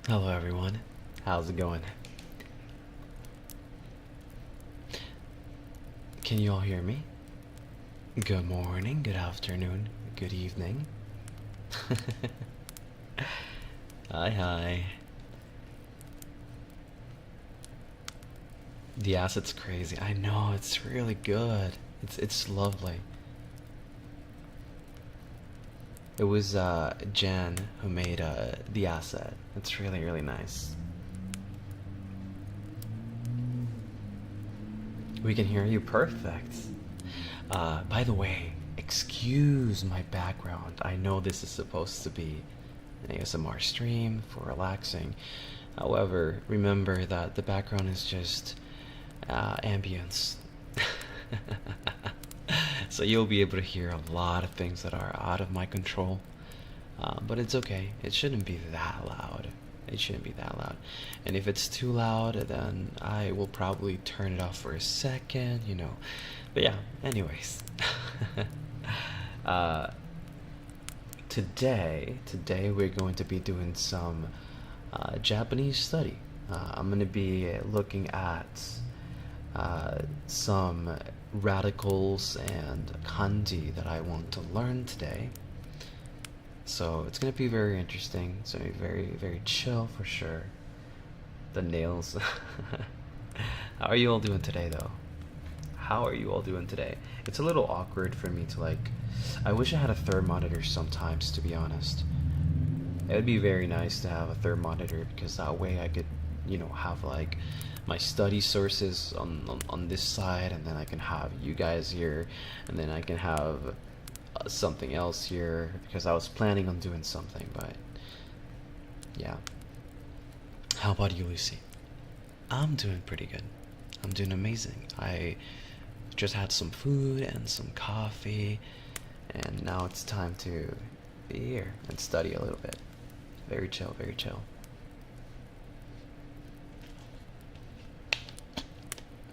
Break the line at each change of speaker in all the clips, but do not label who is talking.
Hello everyone, how's it going? Can you all hear me? Good morning, good afternoon, good evening. Hi. The asset's crazy. I know, it's really good. It's lovely. It was Jan who made the asset. It's really nice. We can hear you perfect. By the way, excuse my background. I know this is supposed to be an ASMR stream for relaxing. However, remember that the background is just ambience. So you'll be able to hear a lot of things that are out of my control. But it's okay. It shouldn't be that loud. It shouldn't be that loud. And if it's too loud, then I will probably turn it off for a second, you know. But yeah, anyways. Today we're going to be doing some Japanese study. I'm going to be looking at some radicals and kanji that I want to learn today. So it's gonna be very interesting. It's gonna be very chill for sure. The nails. How are you all doing today though? How are you all doing today? It's a little awkward for me to like, I wish I had a third monitor sometimes, to be honest. It would be very nice to have a third monitor because that way I could, you know, have like my study sources on this side, and then I can have you guys here, and then I can have something else here because I was planning on doing something, but yeah. How about you, Lucy? I'm doing pretty good. I'm doing amazing. I just had some food and some coffee, and now it's time to be here and study a little bit. Very chill, very chill.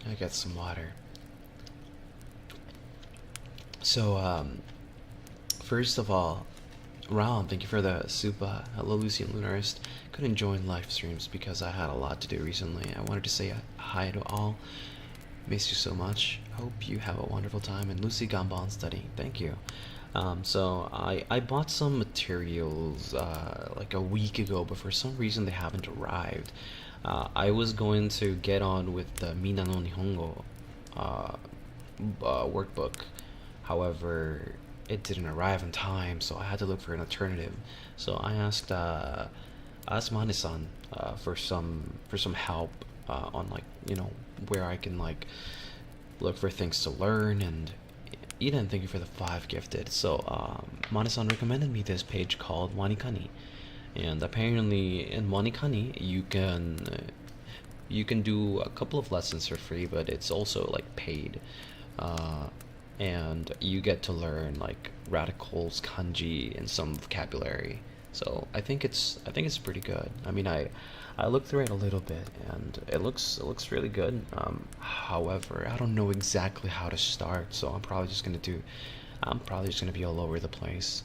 I got some water. So, first of all, Ron, thank you for the super. Hello, Lucien, Lunaris. Couldn't join live streams because I had a lot to do recently. I wanted to say hi to all. Miss you so much. Hope you have a wonderful time. And Lucy Gambon studying. Thank you. So I bought some materials like a week ago, but for some reason they haven't arrived. I was going to get on with the Mina no Nihongo workbook. However, it didn't arrive in time, so I had to look for an alternative. So I asked Mane-san for some help on, like, you know, where I can like look for things to learn. And Eden, thank you for the 5 gifted. So Mane-san recommended me this page called Wanikani, and apparently in Wanikani you can do a couple of lessons for free, but it's also like paid. And you get to learn like radicals, kanji, and some vocabulary. So I think it's pretty good. I mean, I looked through it a little bit, and it looks really good. However, I don't know exactly how to start, so I'm probably just gonna be all over the place.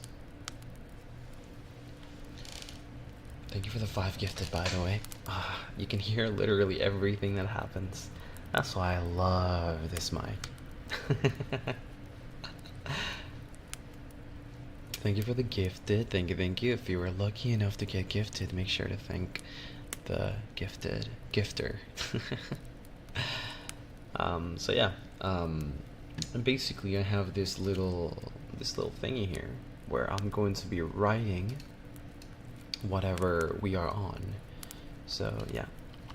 Thank you for the 5 gifted, by the way. You can hear literally everything that happens. That's why I love this mic. Thank you for the gifted. Thank you. If you were lucky enough to get gifted, make sure to thank the gifted gifter. So yeah. And basically I have this little thingy here where I'm going to be writing whatever we are on. So yeah,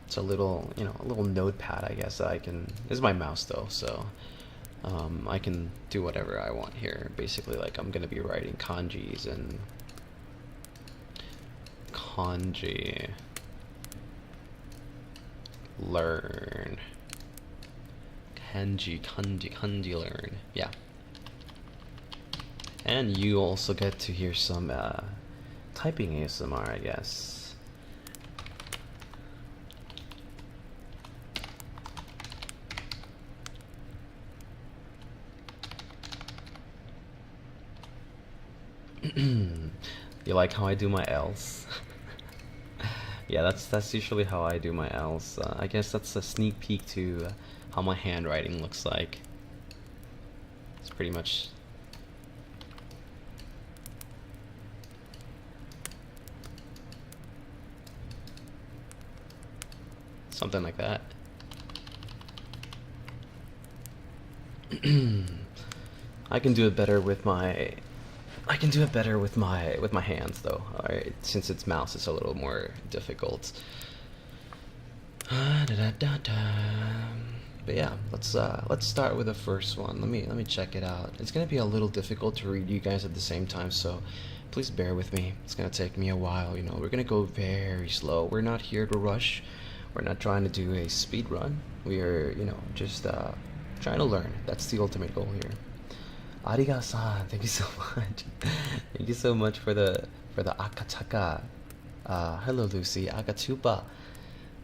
it's a little, you know, a little notepad, I guess, that I can. This is my mouse though, so I can do whatever I want here. Basically, like, I'm gonna be writing kanjis and kanji learn, kanji learn. Yeah, and you also get to hear some typing ASMR, I guess. You like how I do my L's? Yeah, that's usually how I do my L's. I guess that's a sneak peek to how my handwriting looks like. It's pretty much something like that. I can do it better with my hands though. Alright, since it's mouse it's a little more difficult. But yeah, let's start with the first one. Let me check it out. It's gonna be a little difficult to read you guys at the same time, so please bear with me. It's gonna take me a while, you know. We're gonna go very slow. We're not here to rush. We're not trying to do a speed run. We are, you know, just trying to learn. That's the ultimate goal here. Ariga-san, thank you so much. Thank you so much for the akachaka. Hello Lucy, akatupa.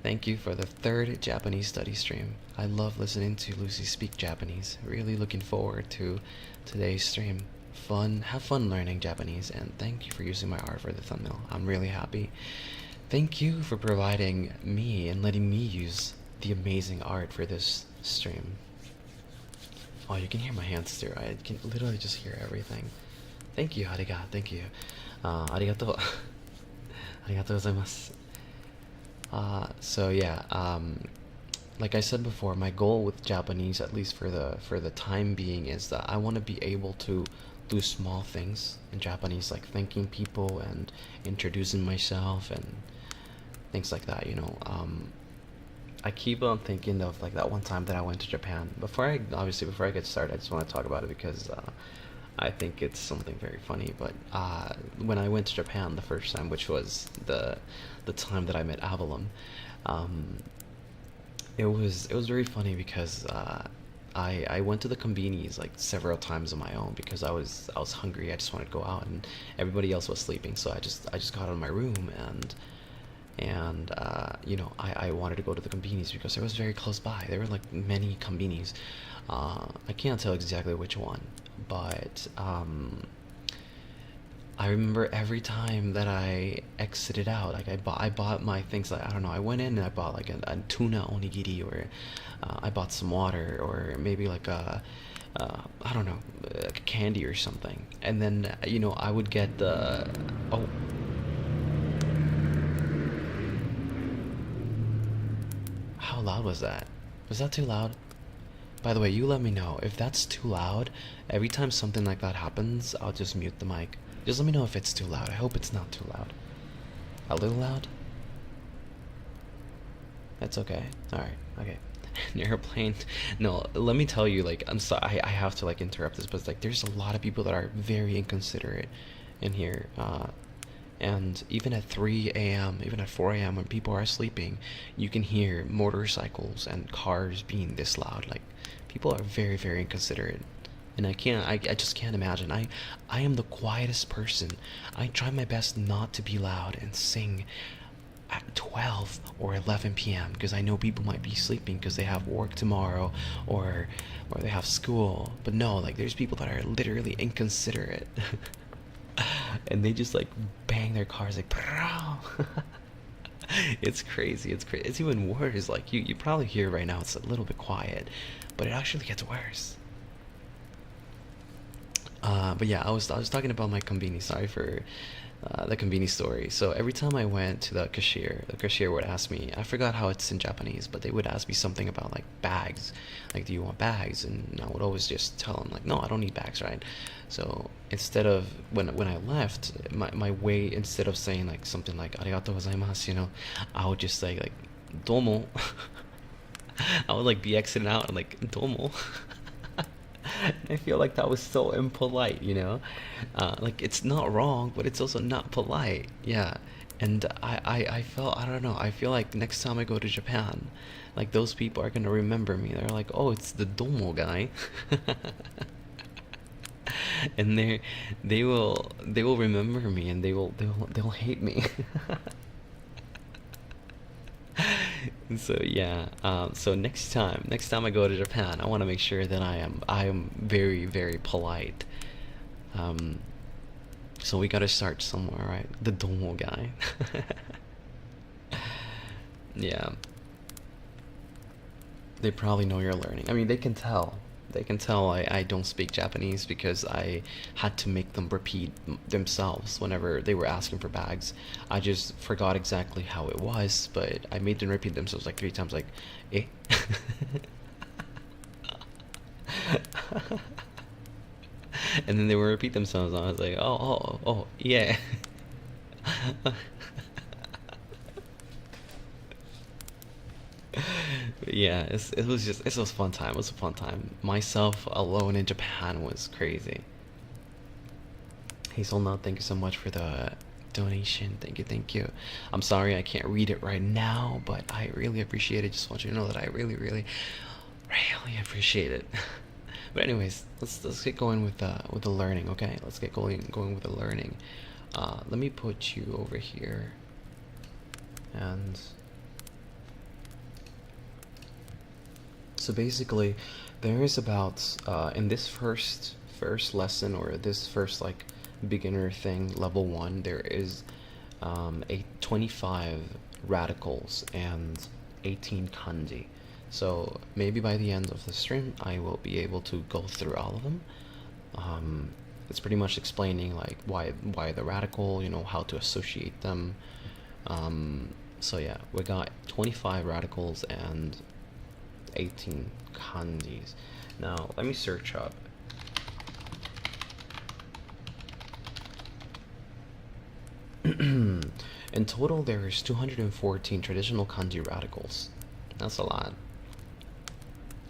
Thank you for the 3rd Japanese study stream. I love listening to Lucy speak Japanese. Really looking forward to today's stream. Have fun learning Japanese, and thank you for using my art for the thumbnail. I'm really happy. Thank you for providing me and letting me use the amazing art for this stream. Oh, you can hear my hands too. I can literally just hear everything. Thank you, ariga. Thank you. Arigato. Arigatou gozaimasu. So yeah, like I said before, my goal with Japanese, at least for the time being, is that I want to be able to do small things in Japanese, like thanking people and introducing myself and things like that, you know. I keep on thinking of like that one time that I went to Japan. Before I get started, I just want to talk about it because I think it's something very funny. But when I went to Japan the first time, which was the time that I met Avalon, it was very funny because I went to the convenies like several times on my own because I was hungry. I just wanted to go out, and everybody else was sleeping, so I just got out of my room and you know, I wanted to go to the convenies because it was very close by. There were like many convenies. I can't tell exactly which one, but I remember every time that I exited out, like I bought my things. Like, I don't know, I went in and I bought like a tuna onigiri, or I bought some water, or maybe like a I don't know, like a candy or something. And then, you know, I would get the oh. How loud was that? Was that too loud? By the way, you let me know if that's too loud. Every time something like that happens, I'll just mute the mic. Just let me know if it's too loud. I hope it's not too loud. A little loud? That's okay. Alright, okay. An airplane. No, let me tell you, like, I'm sorry, I have to like interrupt this, but like there's a lot of people that are very inconsiderate in here. And even at 3 a.m., even at 4 a.m., when people are sleeping, you can hear motorcycles and cars being this loud. Like, people are very, very inconsiderate. And I just can't imagine. I am the quietest person. I try my best not to be loud and sing at 12 or 11 p.m. because I know people might be sleeping because they have work tomorrow or they have school. But no, like, there's people that are literally inconsiderate. And they just like bang their cars like it's crazy. It's even worse. Like you probably hear right now it's a little bit quiet, but it actually gets worse. But yeah, I was talking about my convenience. Sorry for the convenience story. So every time I went to the cashier would ask me, I forgot how it's in Japanese, but they would ask me something about like bags, like, do you want bags? And I would always just tell them like, no, I don't need bags, right? So instead of when I left, my way, instead of saying like something like arigatou gozaimasu, you know, I would just say like domo. I would like be exiting out and like domo. I feel like that was so impolite, you know? Like, it's not wrong, but it's also not polite. Yeah. And I felt, I don't know, I feel like next time I go to Japan, like, those people are gonna remember me. They're like, oh, it's the domo guy. And they will remember me, and they'll hate me. So yeah, so next time I go to Japan, I want to make sure that I am very, very polite. So we gotta start somewhere, right? The domo guy. Yeah. They probably know you're learning. I mean, they can tell. They can tell I don't speak Japanese because I had to make them repeat themselves whenever they were asking for bags. I just forgot exactly how it was, but I made them repeat themselves like 3 times, like, eh? And then they would repeat themselves, and I was like, oh, yeah. Yeah, it was just, it was a fun time. It was a fun time. Myself alone in Japan was crazy. Hazelnut, thank you so much for the donation. Thank you, thank you. I'm sorry I can't read it right now, but I really appreciate it. Just want you to know that I really, really, really appreciate it. But anyways, let's get going with the learning, okay? Let's get going with the learning. Let me put you over here, and so basically, there is about in this first lesson, or this first like beginner thing, level 1, there is a 25 radicals and 18 kanji. So maybe by the end of the stream, I will be able to go through all of them. It's pretty much explaining like why the radical, you know, how to associate them. So yeah, we got 25 radicals and 18 kanjis. Now let me search up. In total, there is 214 traditional kanji radicals. That's a lot.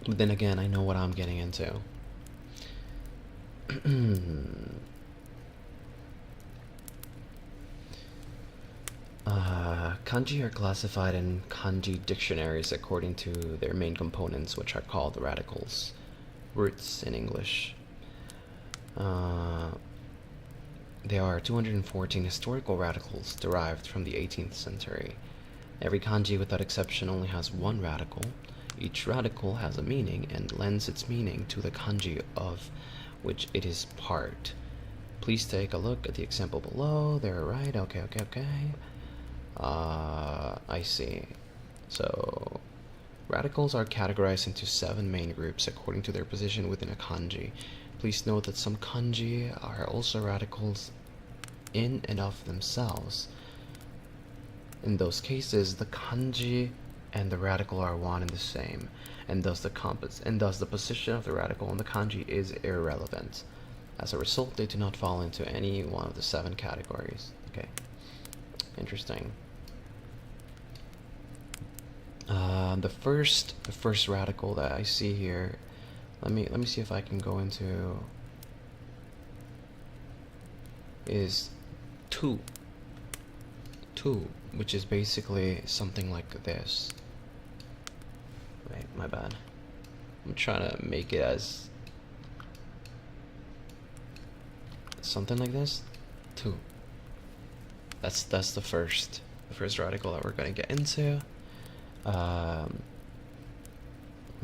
But then again, I know what I'm getting into. Kanji are classified in kanji dictionaries according to their main components, which are called radicals, roots in English. There are 214 historical radicals derived from the 18th century. Every kanji, without exception, only has one radical. Each radical has a meaning and lends its meaning to the kanji of which it is part. Please take a look at the example below. They're right. Okay. I see. So, radicals are categorized into 7 main groups according to their position within a kanji. Please note that some kanji are also radicals in and of themselves. In those cases, the kanji and the radical are one and the same, and thus the position of the radical in the kanji is irrelevant. As a result, they do not fall into any one of the 7 categories. Okay, interesting. The first radical that I see here. Let me see if I can go into. Is two, which is basically something like this. Wait, my bad. I'm trying to make it as something like this. 2. That's the first radical that we're gonna get into.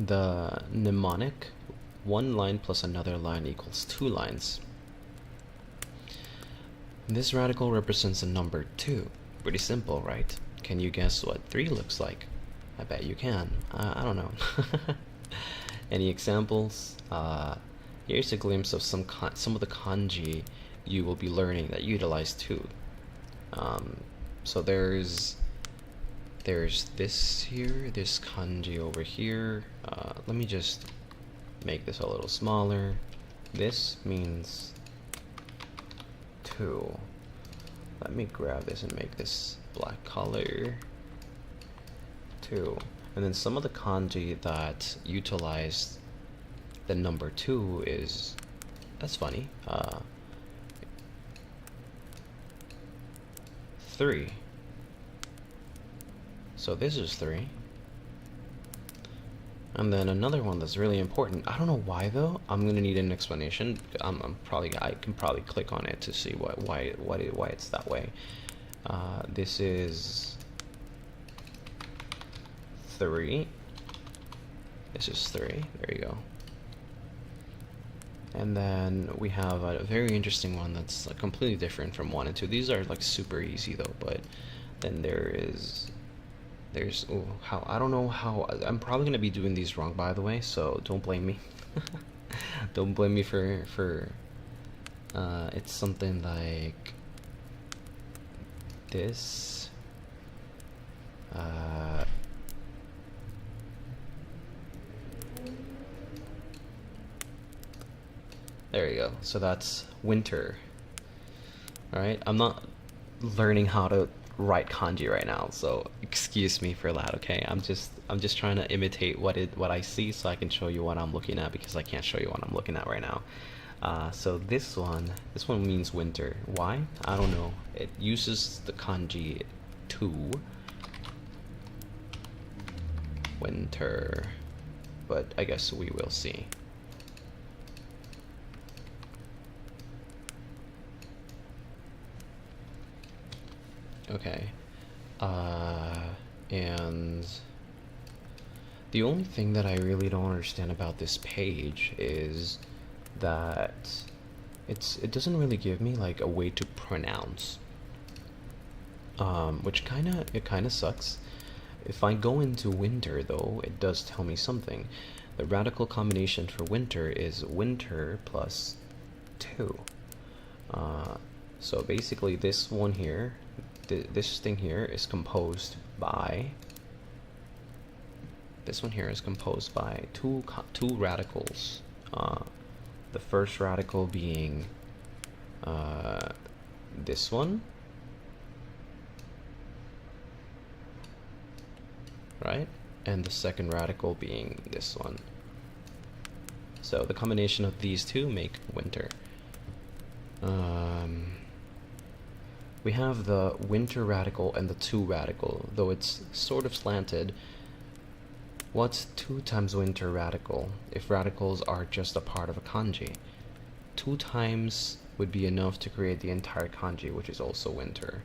The mnemonic, 1 line plus another line equals 2 lines. This radical represents the number 2. Pretty simple, right? Can you guess what 3 looks like? I bet you can. I don't know. Any examples? Here's a glimpse of some of the kanji you will be learning that utilize 2. So there's this here, this kanji over here. Let me just make this a little smaller. This means 2. Let me grab this and make this black color. 2. And then some of the kanji that utilize the number 2 is, that's funny, 3. So this is 3. And then another one that's really important. I don't know why though. I'm gonna need an explanation. I can probably click on it to see why it's that way. This is 3. This is 3. There you go. And then we have a very interesting one that's completely different from 1 and 2. These are like super easy though, but then there is There's, oh, how, I don't know how, I'm probably gonna be doing these wrong, by the way, so don't blame me. Don't blame me for it's something like this. There you go. So that's winter. Alright, I'm not learning how to write kanji right now, so excuse me for that, okay? I'm just trying to imitate what I see so I can show you what I'm looking at, because I can't show you what I'm looking at right now. So this one means winter. Why? I don't know. It uses the kanji to winter, but I guess we will see. Okay, and the only thing that I really don't understand about this page is that it doesn't really give me like a way to pronounce, which kind of sucks. If I go into winter though, it does tell me something. The radical combination for winter is winter plus 2. So basically this one here, this thing here is composed by, this one here is composed by two radicals. The first radical being this one, right? And the second radical being this one. So the combination of these two make winter. We have the winter radical and the 2 radical, though it's sort of slanted. What's 2 times winter radical if radicals are just a part of a kanji? 2 times would be enough to create the entire kanji, which is also winter.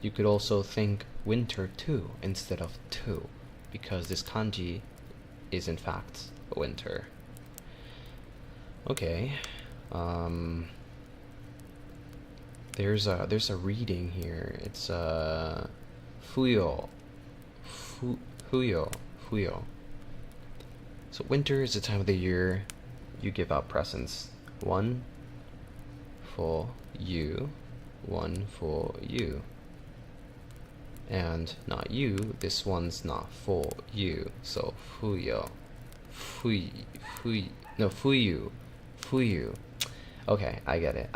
You could also think winter 2 instead of 2, because this kanji is in fact a winter. Okay, there's a reading here. It's fuyo. So winter is the time of the year you give out presents. One for you, one for you. And not you, this one's not for you. So fuyo. Fuyu. Okay, I get it.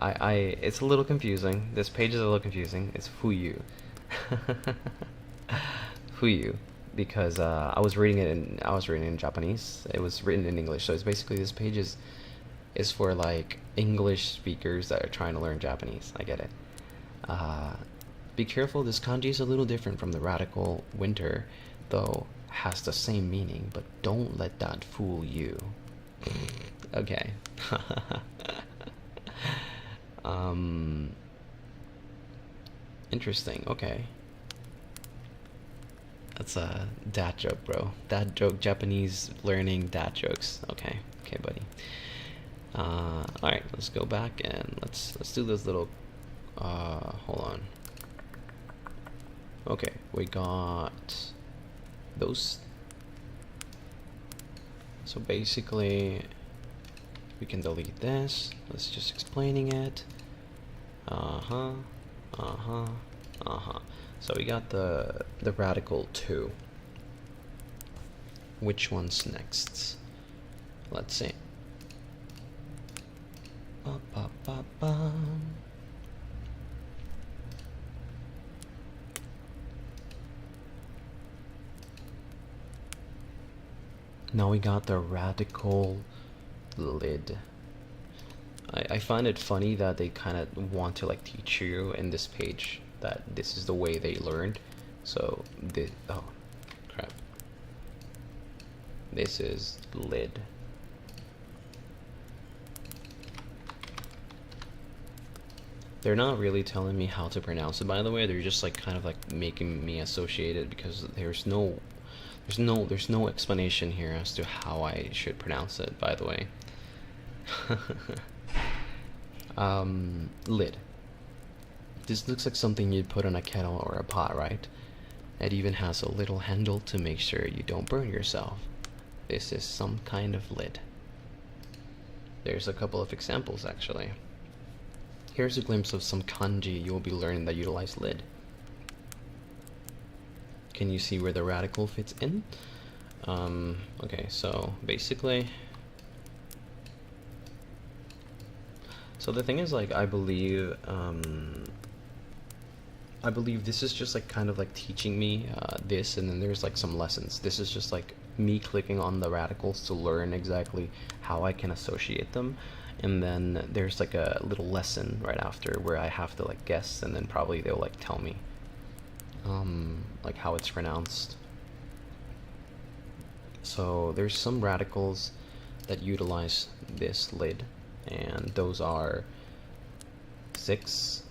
It's a little confusing. This page is a little confusing. It's fuyu. Fuyu, because I was reading it in Japanese. It was written in English, so it's basically, this page is for like English speakers that are trying to learn Japanese. I get it. Be careful, this kanji is a little different from the radical winter, though has the same meaning, but don't let that fool you. Okay. Interesting. Okay. That's a dad joke, bro. Dad joke, Japanese learning dad jokes. Okay. Okay, buddy. Alright, let's go back and let's do this little hold on. Okay, we got those. So basically we can delete this. Let's just explaining it. So we got the radical 2. Which one's next? Let's see. Now we got the radical lid. I find it funny that they kind of want to like teach you in this page that this is the way they learned. So oh crap, this is lid. They're not really telling me how to pronounce it, by the way. They're just like kind of like making me associate it, because there's no explanation here as to how I should pronounce it, by the way. Lid. This looks like something you'd put on a kettle or a pot, right? It even has a little handle to make sure you don't burn yourself. This is some kind of lid. There's a couple of examples actually. Here's a glimpse of some kanji you'll be learning that utilize lid. Can you see where the radical fits in? Okay, so basically, so the thing is, like, I believe this is just like kind of like teaching me this, and then there's like some lessons. This is just like me clicking on the radicals to learn exactly how I can associate them, and then there's like a little lesson right after where I have to like guess, and then probably they'll like tell me like how it's pronounced. So there's some radicals that utilize this lid, and those are 6,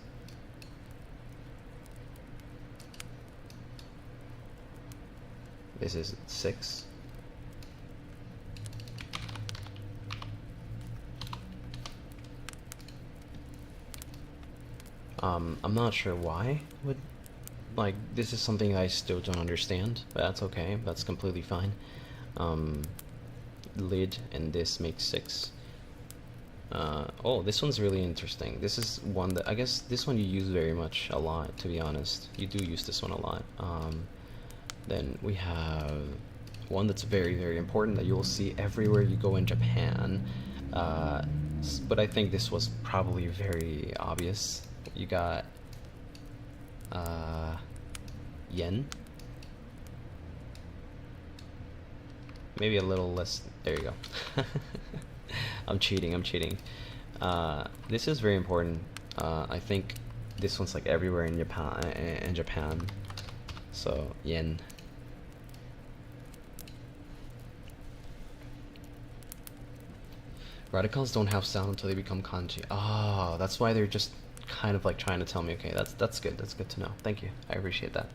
this is 6, I'm not sure why would, like, this is something I still don't understand, but that's okay, that's completely fine. Lid and this makes 6. Oh, this one's really interesting. This is one that I guess this one you use very much a lot, to be honest. You do use this one a lot. Then we have one that's very, very important that you will see everywhere you go in Japan. But I think this was probably very obvious. You got yen. Maybe a little less. There you go. I'm cheating. This is very important. I think this one's like everywhere in Japan. So yen. Radicals don't have sound until they become kanji. Ah, that's why they're just kind of like trying to tell me. Okay, that's good. That's good to know. Thank you. I appreciate that.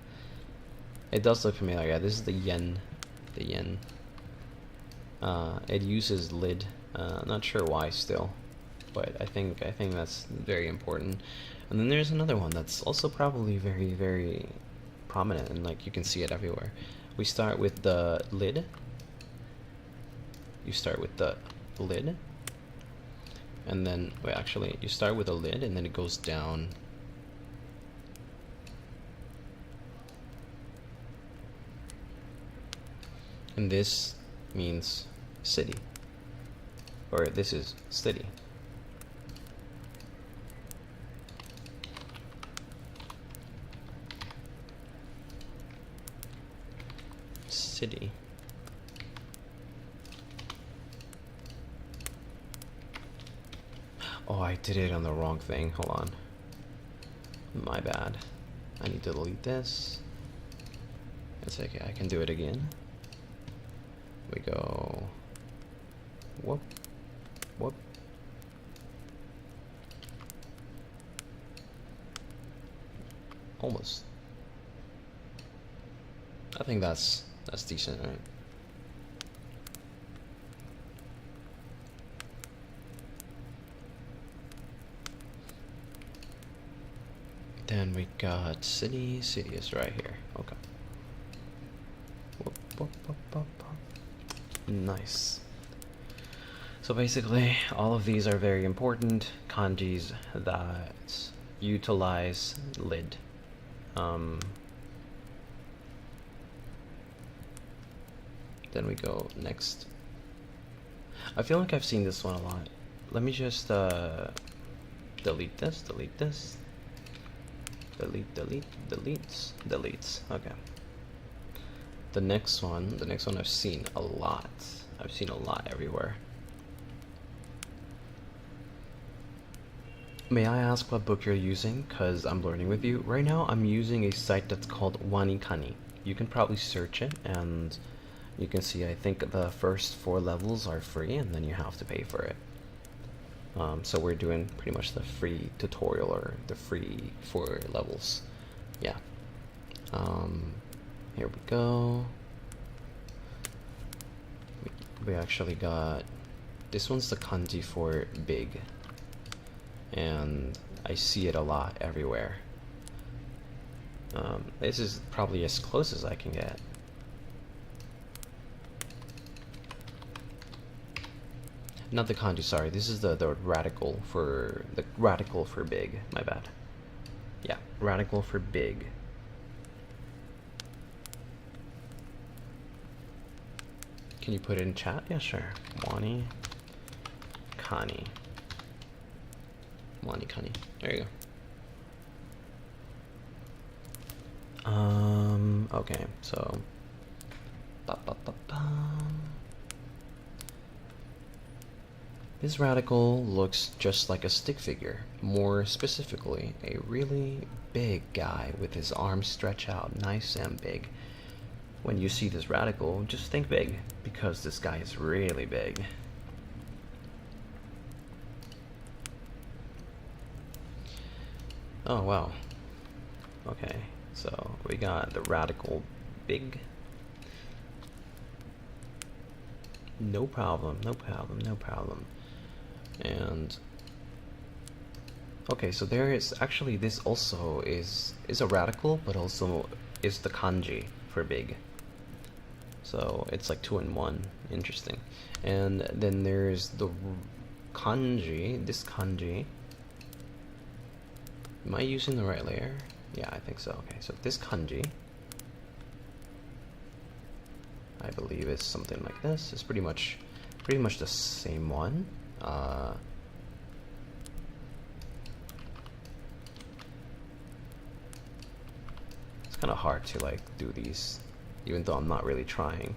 It does look familiar. Yeah, this is the yen. The yen. It uses lid. Not sure why still, but I think that's very important. And then there's another one that's also probably very, very prominent, and like you can see it everywhere. We start with the lid. You start with the lid, and then wait, actually, you start with a lid, and then it goes down. And this means city, or this is city. City. Oh, I did it on the wrong thing. Hold on. My bad. I need to delete this. It's okay, I can do it again. We go whoop, whoop. Almost. I think that's decent, right? Then we got city. City is right here. Okay. Whoop, whoop, whoop, whoop, whoop. Nice. So basically, all of these are very important kanjis that utilize lid. Then we go next. I feel like I've seen this one a lot. Let me just delete this, delete this. Delete, delete, deletes. Okay. The next one I've seen a lot. I've seen a lot everywhere. May I ask what book you're using? Because I'm learning with you. Right now I'm using a site that's called Wanikani. You can probably search it, and you can see I think the first 4 levels are free, and then you have to pay for it. So we're doing pretty much the free tutorial, or the free 4 levels. Yeah. Here we go. We actually got, this one's the kanji for big, and I see it a lot everywhere. This is probably as close as I can get. Not the kanji, sorry. This is the radical for big. My bad. Yeah, radical for big. Can you put it in chat? Yeah, sure. Wani Kani. Wani Kani. There you go. Okay, so this radical looks just like a stick figure. More specifically, a really big guy with his arms stretched out nice and big. When you see this radical, just think big, because this guy is really big. Oh wow. Okay, so we got the radical big. No problem, no problem, no problem. And okay, so there is actually, this also is a radical, but also is the kanji for big. So it's like 2 in 1. Interesting. And then there's the kanji, this kanji. Am I using the right layer? Yeah, I think so. Okay, so this kanji, I believe it's something like this. It's pretty much the same one. It's kind of hard to like do these, even though I'm not really trying.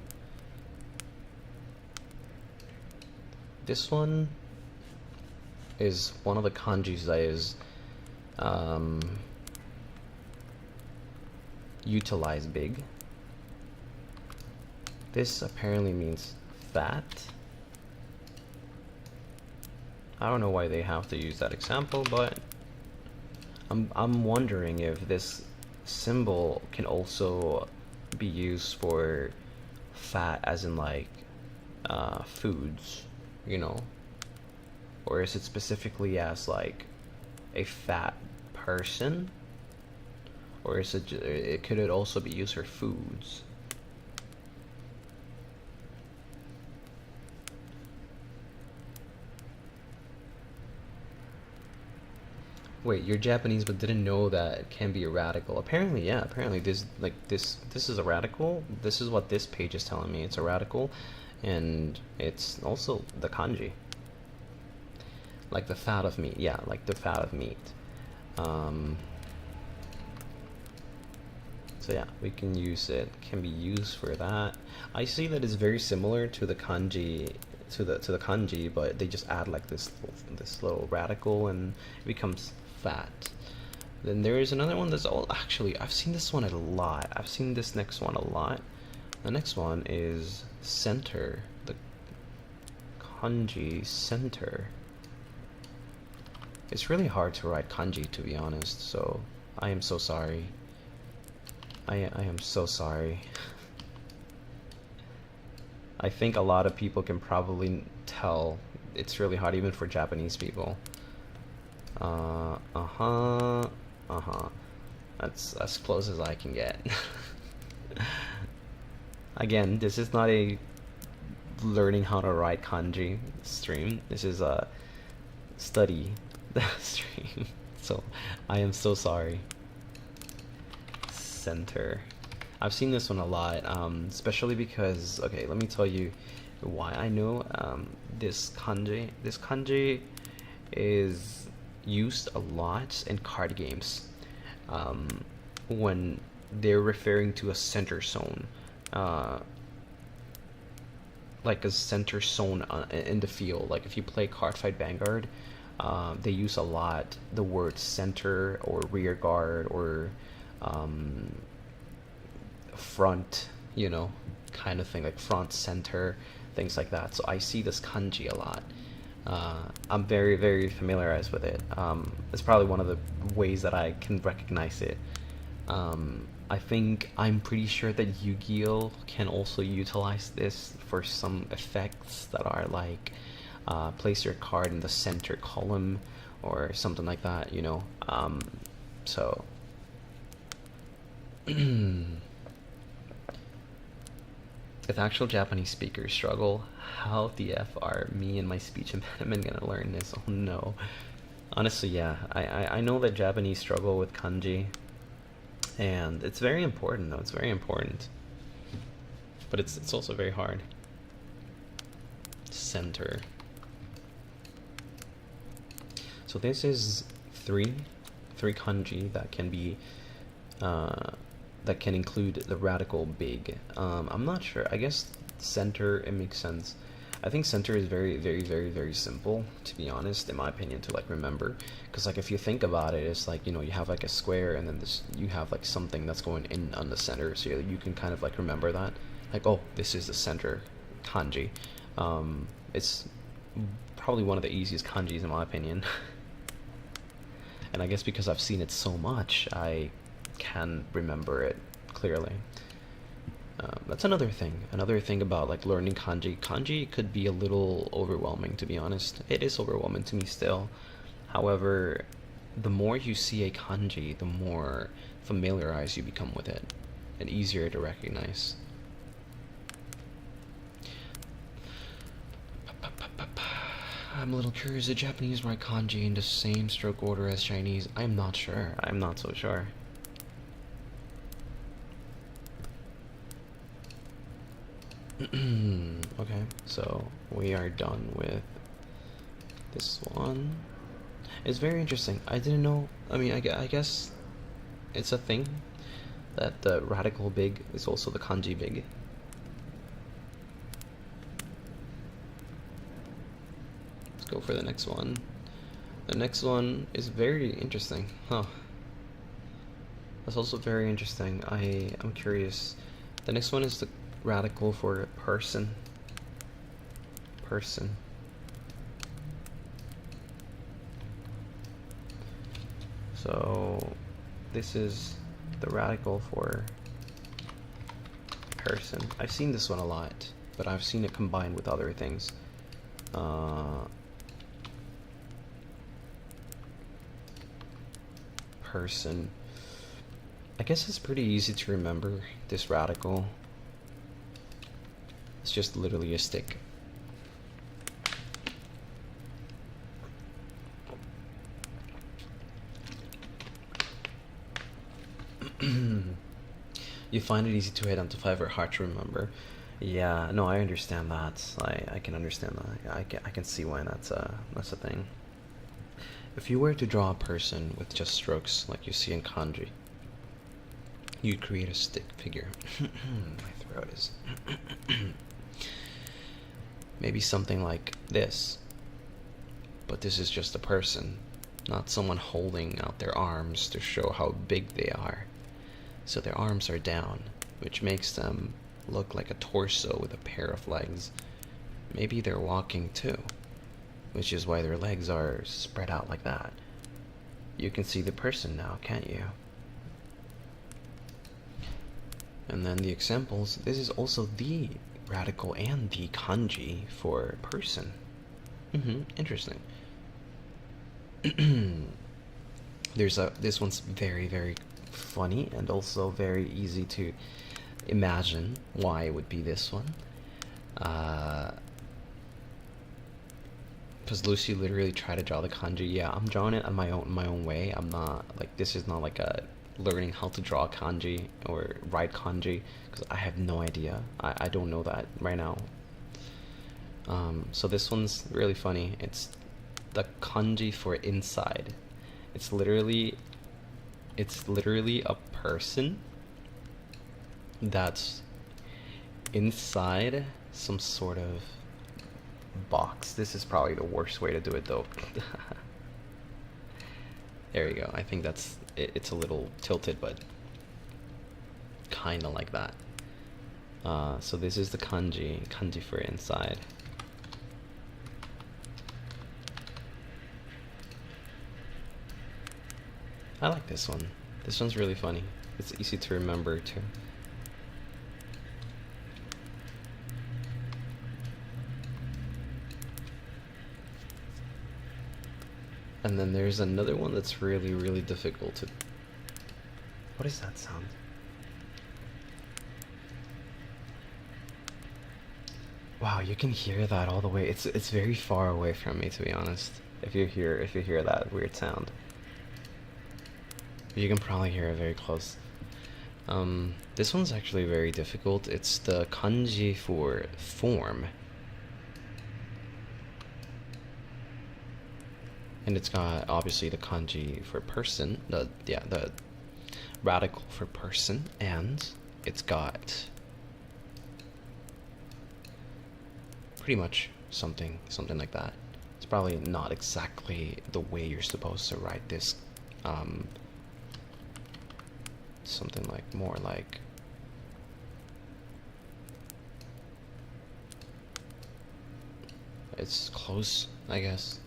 This one is one of the kanjis that is utilize big. This apparently means fat. I don't know why they have to use that example, but I'm wondering if this symbol can also be used for fat, as in like foods, you know, or is it specifically as like a fat person, or is it could it also be used for foods? Wait, you're Japanese but didn't know that it can be a radical. Apparently, yeah, apparently this is a radical. This is what this page is telling me. It's a radical, and it's also the kanji. Like the fat of meat, yeah, like the fat of meat. So yeah, we can use it, can be used for that. I see that it's very similar to the kanji, to the kanji, but they just add like this little radical and it becomes fat. Then there is another one that's actually, I've seen this one a lot. I've seen this next one a lot. The next one is center, the kanji center. It's really hard to write kanji, to be honest, so I am so sorry. I am so sorry. I think a lot of people can probably tell it's really hard, even for Japanese people. That's as close as I can get. Again, this is not a learning how to write kanji stream. This is a study stream. So I am so sorry. Center. I've seen this one a lot, especially because, okay, let me tell you why I know this kanji. This kanji is used a lot in card games when they're referring to a center zone, like a center zone in the field. Like if you play Cardfight Vanguard, they use a lot the word center or rear guard or front, you know, kind of thing, like front, center, things like that. So I see this kanji a lot. I'm very, very familiarized with it. It's probably one of the ways that I can recognize it. I'm pretty sure that Yu-Gi-Oh can also utilize this for some effects that are like place your card in the center column or something like that, you know. So If actual Japanese speakers struggle, how the F are me and my speech impediment gonna learn this? Oh no. Honestly, yeah. I know that Japanese struggle with kanji. And it's very important though, it's very important. But it's also very hard. Center. So this is three kanji that can be that can include the radical big. I'm not sure. I guess center, it makes sense. I think center is very simple, to be honest, in my opinion, to like remember. Because like if you think about it, it's like, you know, you have like a square and then this, you have like something that's going in on the center, so you can kind of like remember that. Like, oh, this is the center kanji. It's probably one of the easiest kanjis in my opinion. And I guess because I've seen it so much, I can remember it clearly. That's another thing about like learning kanji. Kanji could be a little overwhelming, to be honest. It is overwhelming to me still. However, the more you see a kanji, the more familiarized you become with it and easier to recognize. I'm a little curious, the Japanese write kanji in the same stroke order as Chinese? I'm not sure. I'm not so sure. Okay, so we are done with this one. It's very interesting. I didn't know. I mean, I guess it's a thing that the radical big is also the kanji big. Let's go for the next one. The next one is very interesting. Huh. That's also very interesting. I'm curious. The next one is the radical for person. So this is the radical for person. I've seen this one a lot, but I've seen it combined with other things. Person. I guess it's pretty easy to remember this radical. It's just literally a stick. You find it easy to identify or hard to remember. Yeah, no, I understand that. I can understand that. I can see why that's a thing. If you were to draw a person with just strokes like you see in kanji, you'd create a stick figure. My throat is maybe something like this, but this is just a person, not someone holding out their arms to show how big they are. So their arms are down, which makes them look like a torso with a pair of legs. Maybe they're walking too, which is why their legs are spread out like that. You can see the person now, can't you? And then the examples, this is also the radical and the kanji for person. Interesting. This one's very funny and also very easy to imagine why it would be this one. Because Lucy literally tried to draw the kanji. Yeah, I'm drawing it on my own way. I'm not like, this is not like a learning how to draw kanji or write kanji, because I have no idea. I don't know that right now. So this one's really funny. It's the kanji for inside. It's literally a person that's inside some sort of box. This is probably the worst way to do it though. There you go. I think that's it. It's a little tilted, but kind of like that. So this is the kanji for inside. I like this one. This one's really funny. It's easy to remember too. And then there's another one that's really difficult to... What is that sound? Wow, you can hear that all the way. It's very far away from me, to be honest. If you hear that weird sound, you can probably hear it very close. This one's actually very difficult. It's the kanji for form. And it's got obviously the kanji for person, the radical for person, and it's got pretty much something like that. It's probably not exactly the way you're supposed to write this. Something like more like it's close, I guess.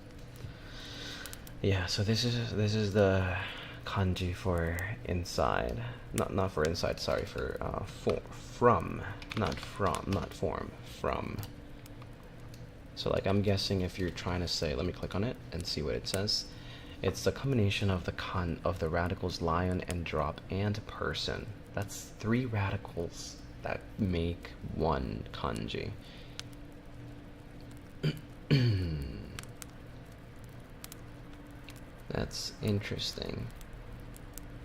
Yeah, so this is the kanji for inside, not for inside. Sorry, for from, not form, from. So like I'm guessing if you're trying to say, let me click on it and see what it says. It's the combination of the radicals lion and drop and person. That's 3 radicals that make one kanji. That's interesting.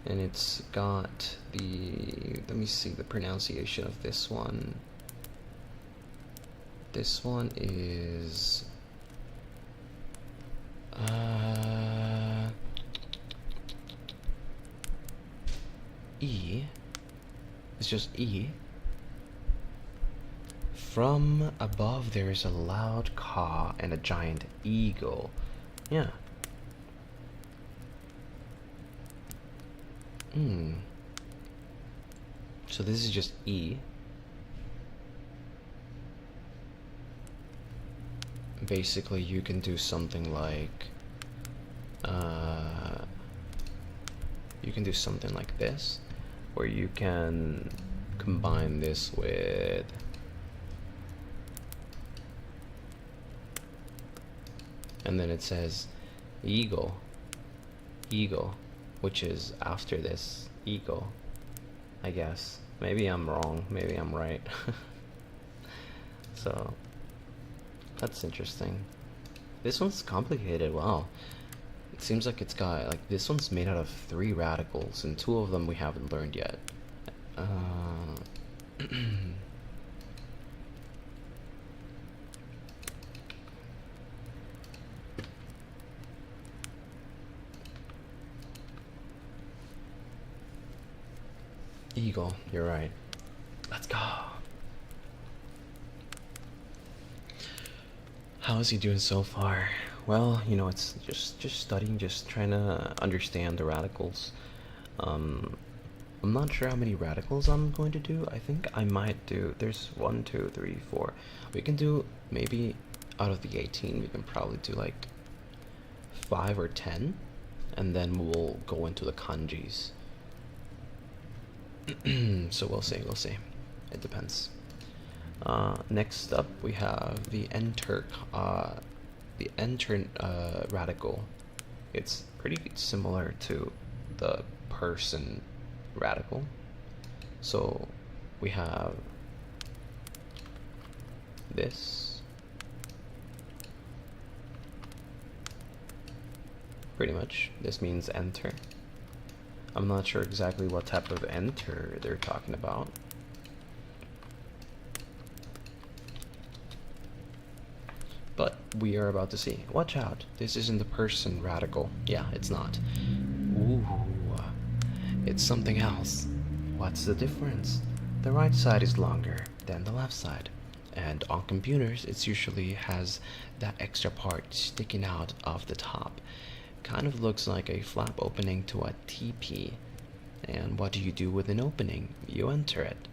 And it's got let me see the pronunciation of this one. This one is E. It's just E. From above there is a loud caw and a giant eagle. Yeah. So this is just E. Basically you can do something like this, where you can combine this with and then it says eagle, which is after this eagle, I guess. Maybe I'm wrong, maybe I'm right. So that's interesting. This one's complicated. Wow. It seems like it's got, like, this one's made out of 3 radicals, and 2 of them we haven't learned yet. Eagle, you're right. Let's go. How is he doing so far? Well, you know, it's just studying, just trying to understand the radicals. I'm not sure how many radicals I'm going to do. I think I might do, there's 1, 2, 3, 4. We can do, maybe out of the 18, we can probably do like 5 or 10, and then we'll go into the kanjis. So we'll see. It depends. Next up, we have the enter radical. It's pretty similar to the person radical. So we have this. Pretty much, this means enter. I'm not sure exactly what type of enter they're talking about. But we are about to see. Watch out, this isn't the person radical. Yeah, it's not. Ooh, it's something else. What's the difference? The right side is longer than the left side. And on computers, it usually has that extra part sticking out of the top. Kind of looks like a flap opening to a TP. And what do you do with an opening? You enter it.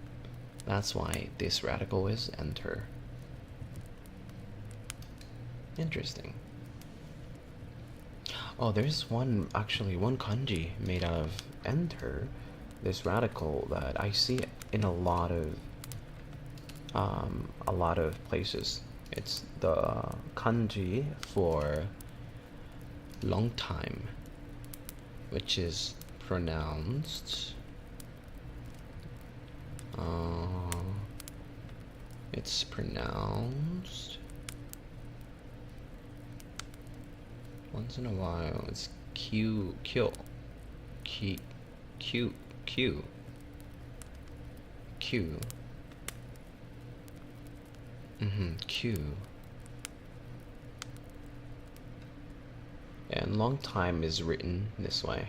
That's why this radical is enter. Interesting. Oh, there's actually one kanji made out of enter, this radical, that I see in a lot of places. It's the kanji for long time, which is pronounced it's pronounced. Once in a while, it's Q, Q, Q, Q, Q, Q. Q. And long time is written this way.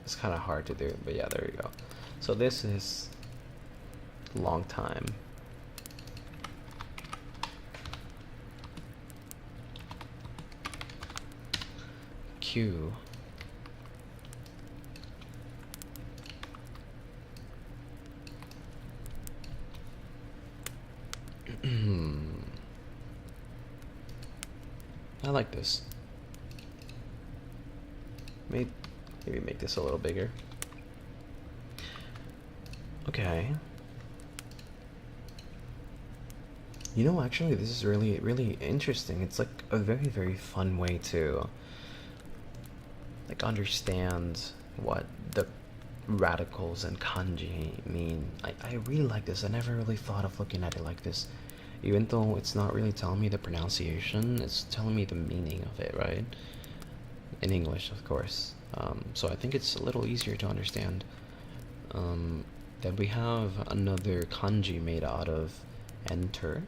It's kind of hard to do, but yeah, there you go. So this is long time. Q. I like this. Maybe make this a little bigger. Okay. You know, actually, this is really, really interesting. It's like a very, very fun way to like understand what the radicals and kanji mean. I really like this. I never really thought of looking at it like this. Even though it's not really telling me the pronunciation, it's telling me the meaning of it, right? In English, of course. So I think it's a little easier to understand. Then we have another kanji made out of enter,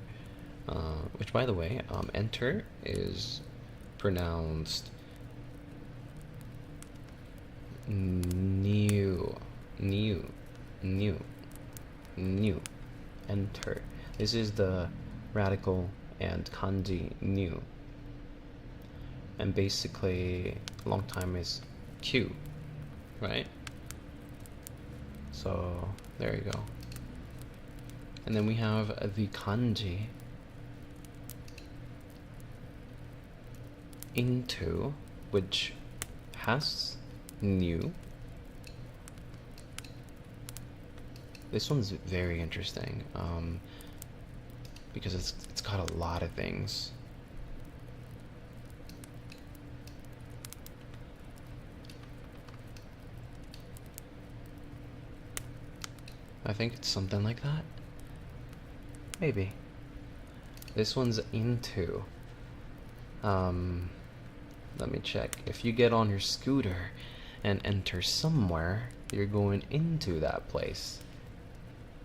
which, by the way, enter is pronounced new, enter. This is the radical and kanji new. And basically, long time is Q, right? So, there you go. And then we have the kanji into, which has new. This one's very interesting, because it's got a lot of things. I think it's something like that. Maybe. This one's into. Let me check. If you get on your scooter and enter somewhere, you're going into that place.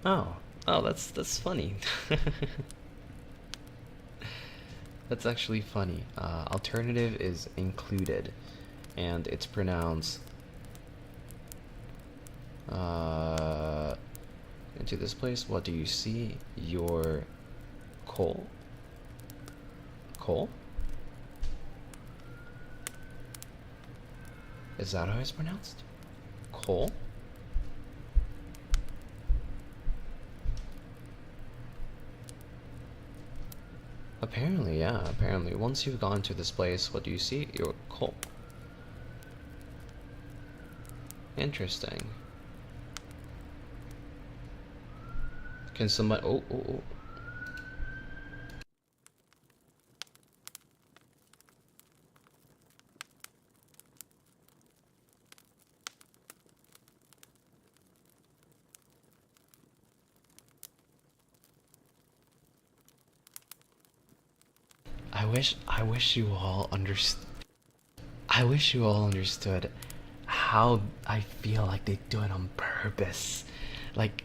Oh, that's funny. That's actually funny. Alternative is included, and it's pronounced into this place. What do you see? Your coal? Coal? Is that how it's pronounced? Coal? Apparently, yeah, apparently. Once you've gone to this place, what do you see? Your coal. Interesting. Can somebody... Oh. I wish you all understood how I feel like they do it on purpose. Like,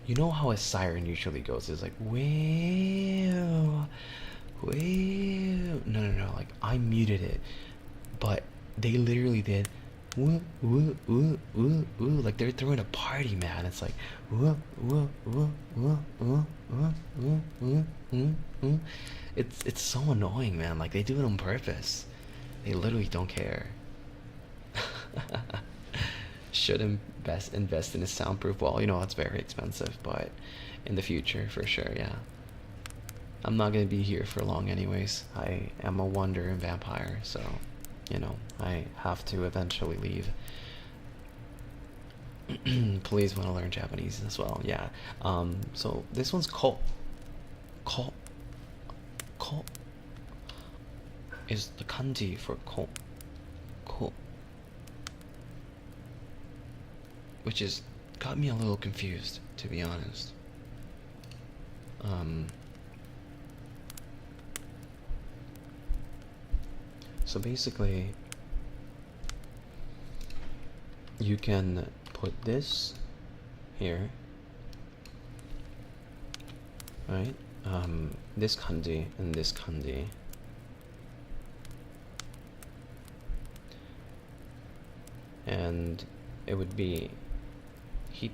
you know how a siren usually goes? It's like, well, no. Like, I muted it, but they literally did, woo, woo, woo, woo, woo. Like, they're throwing a party, man. It's like, woo, woo, woo, woo, woo, woo, woo, woo, woo, woo. It's so annoying, man. Like, they do it on purpose. They literally don't care. Should invest in a soundproof wall. You know, it's very expensive, but in the future, for sure, yeah. I'm not gonna be here for long anyways. I am a wandering vampire, so, you know, I have to eventually leave. please want to learn Japanese as well. Yeah. So this one's ko. Ko. Ko is the kanji for ko. Ko. Which is got me a little confused, to be honest. So basically, you can put this here, right? This kanji and this kanji. And it would be he.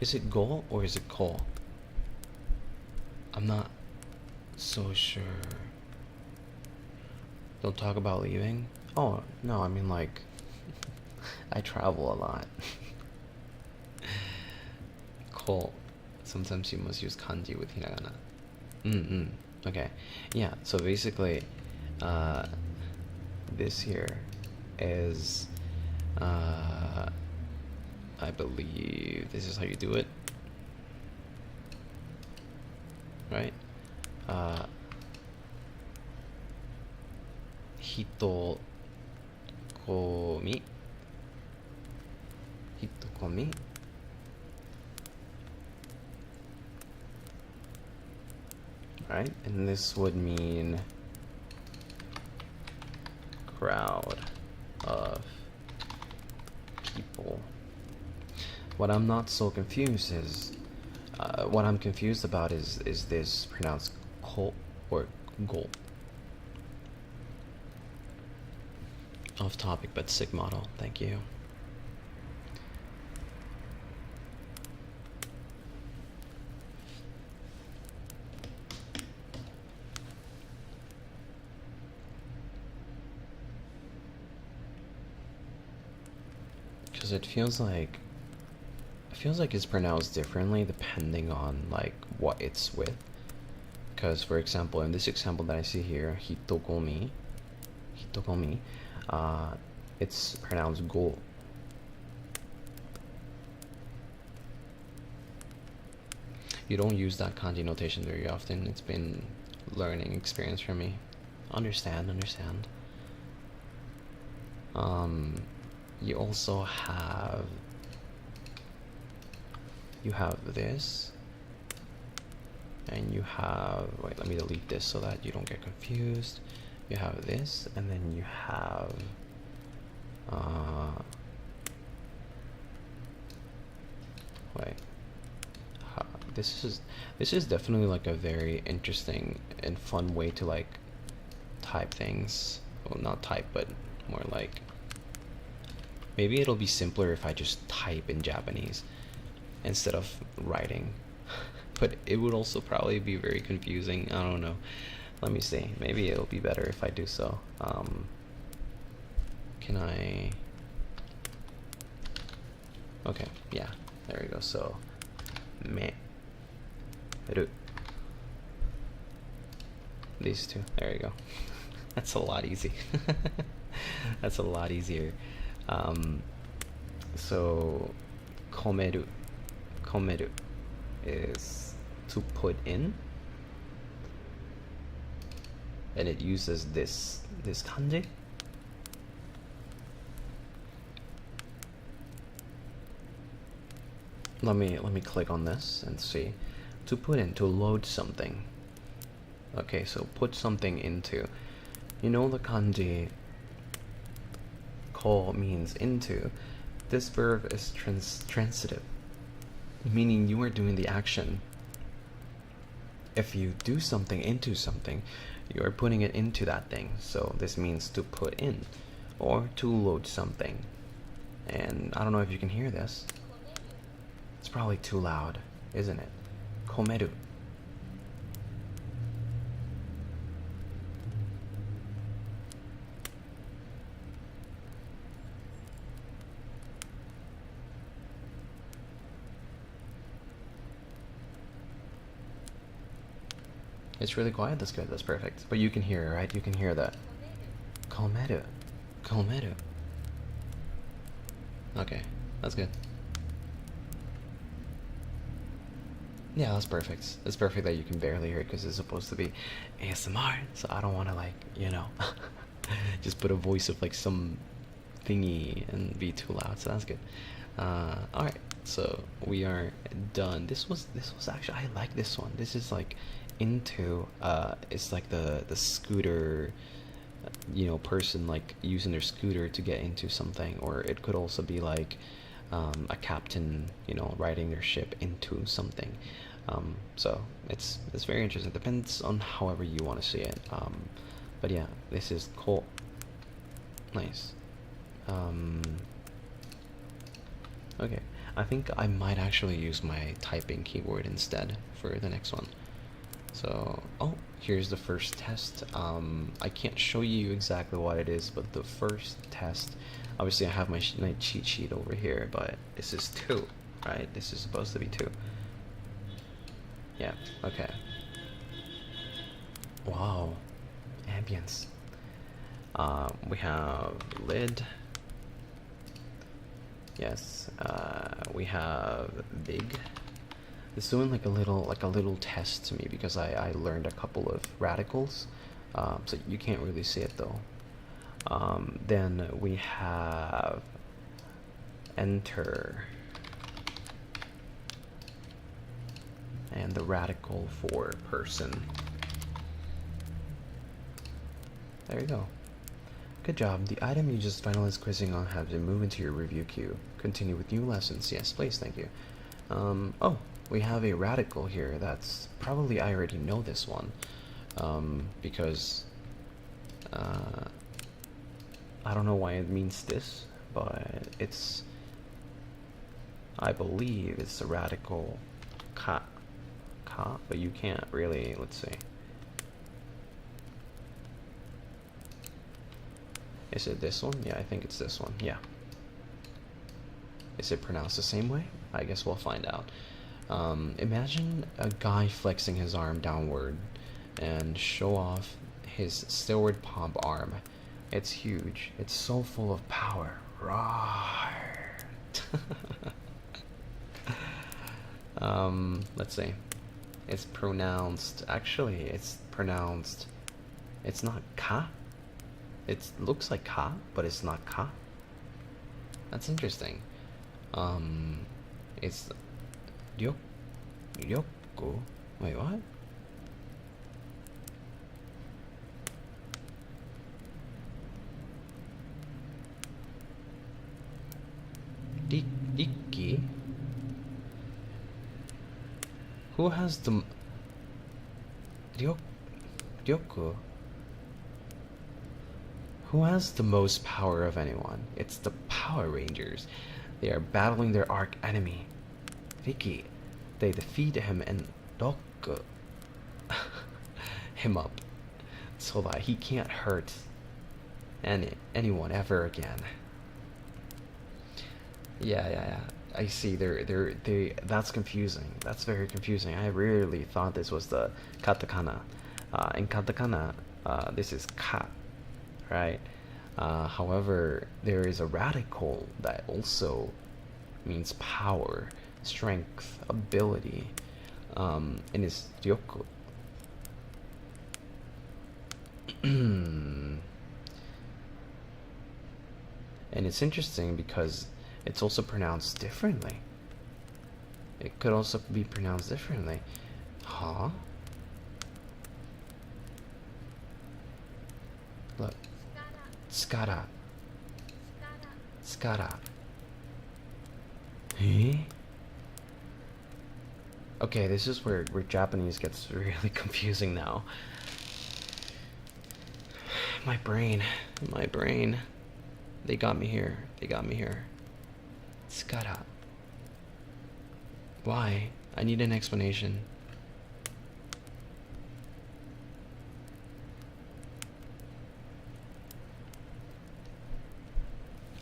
Is it go or is it ko? I'm not so sure. Don't talk about leaving? Oh, no, I mean like I travel a lot. Ko. Sometimes you must use kanji with hiragana. Okay. Yeah, so basically this here is I believe this is how you do it, right? Hitokomi, right? And this would mean crowd of people. What I'm not so confused is, what I'm confused about is this pronounced ko or go? Off topic, but sick model. Thank you. Because it feels like it's pronounced differently depending on like what it's with. Because for example, in this example that I see here, hitokomi, it's pronounced go. You don't use that kanji notation very often. It's been learning experience for me. Understand. You also have this, and you have, wait, let me delete this so that you don't get confused. You have this, and then you have this is definitely like a very interesting and fun way to like type things. Well, not type, but more like, maybe it'll be simpler if I just type in Japanese instead of writing. But it would also probably be very confusing. I don't know. Let me see. Maybe it'll be better if I do so. Can I? Okay, yeah. There we go. So, me, ru. These two. There you go. That's a lot easy. That's a lot easier. So, komeru is to put in, and it uses this kanji. Let me click on this and see. To put in, to load something. Okay, so put something into. You know the kanji ko means into. This verb is transitive, meaning you are doing the action. If you do something into something, you are putting it into that thing. So this means to put in or to load something. And I don't know if you can hear this. It's probably too loud, isn't it? Komeru. It's really quiet. That's good. That's perfect. But you can hear, right? You can hear that. Komeru. Komeru. Okay, that's good. Yeah, that's perfect. It's perfect that you can barely hear it because it's supposed to be ASMR, so I don't want to, like, you know, just put a voice of like some thingy and be too loud. So that's good. All right, so we are done. This was actually, I like this one. This is like into it's like the scooter, you know, person like using their scooter to get into something, or it could also be like a captain, you know, riding their ship into something. So it's very interesting. Depends on however you want to see it. But yeah, this is cool. Nice. Okay, I think I might actually use my typing keyboard instead for the next one. So, oh, here's the first test. I can't show you exactly what it is, but the first test, obviously I have my cheat sheet over here, but this is 2, right? This is supposed to be 2. Yeah, okay. Wow, ambience. We have lid. Yes, we have big. It's doing like a little test to me because I learned a couple of radicals, so you can't really see it though. Then we have enter, and the radical for person. There you go. Good job. The item you just finalized quizzing on has been moved into your review queue. Continue with new lessons. Yes, please. Thank you. Oh, we have a radical here. That's probably, I already know this one, because I don't know why it means this, but it's, I believe it's a radical ka, but you can't really, let's see. Is it this one? Yeah, I think it's this one. Yeah. Is it pronounced the same way? I guess we'll find out. Imagine a guy flexing his arm downward and show off his stillward pump arm. It's huge. It's so full of power. Rawr. Let's see. It's pronounced, actually, it's pronounced, it's not ka. It looks like ka, but it's not ka. That's interesting. It's Ryoku. Wait, what? Riki? Who has the Ryoku? Who has the most power of anyone? It's the Power Rangers. They are battling their arch enemy, Riki. They defeat him and lock him up so that he can't hurt anyone ever again. Yeah. I see. That's confusing. That's very confusing. I really thought this was the katakana. In katakana, this is ka, right? However, there is a radical that also means power, strength, ability, and it's ryoku. And it's interesting because it's also pronounced differently. It could also be pronounced differently. Huh? Look. Skara. Skara. Eh? Okay, this is where Japanese gets really confusing now. My brain. They got me here. Skara. Why? I need an explanation.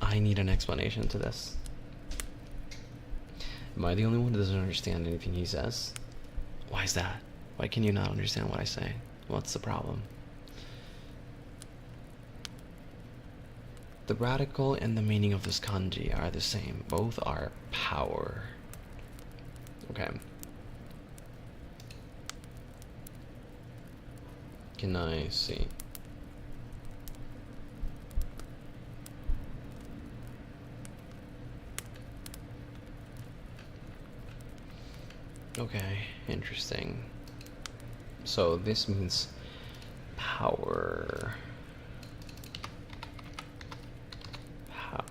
I need an explanation to this. Am I the only one who doesn't understand anything he says? Why is that? Why can you not understand what I say? What's the problem? The radical and the meaning of this kanji are the same. Both are power. Okay. Can I see? Okay, interesting. So this means power.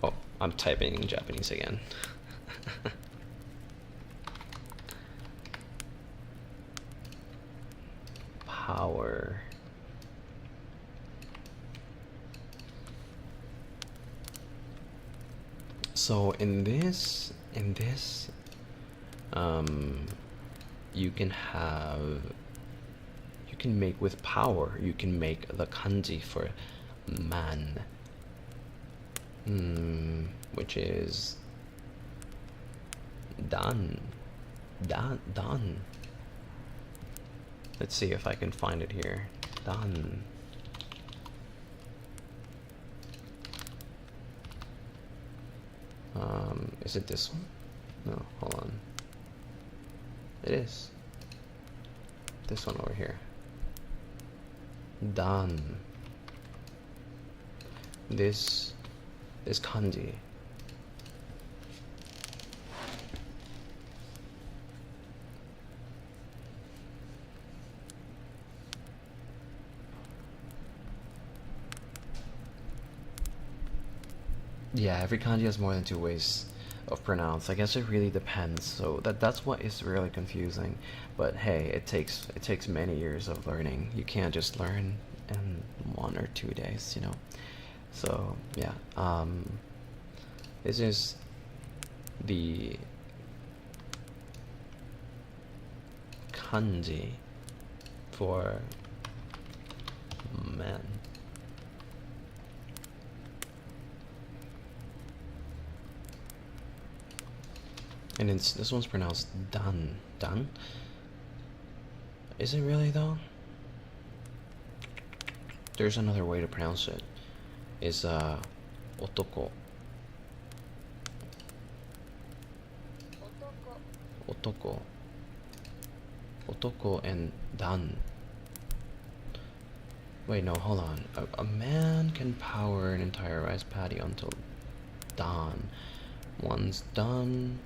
Oh, I'm typing in Japanese again. Power. So in this, you can make with power. You can make the kanji for man, which is dan. Let's see if I can find it here. Dan. Is it this one? No, hold on. It is. This one over here. Dan. This kanji. Yeah, every kanji has more than 2 ways of pronounce. I guess it really depends. So that's what is really confusing. But hey, it takes many years of learning. You can't just learn in 1 or 2 days, you know. So yeah, this is the kanji for man. And this one's pronounced dan. Dan? Is it really though? There's another way to pronounce it. Is otoko. Otoko. Otoko and dan. Wait, no, hold on. A man can power an entire rice paddy until dawn. Once done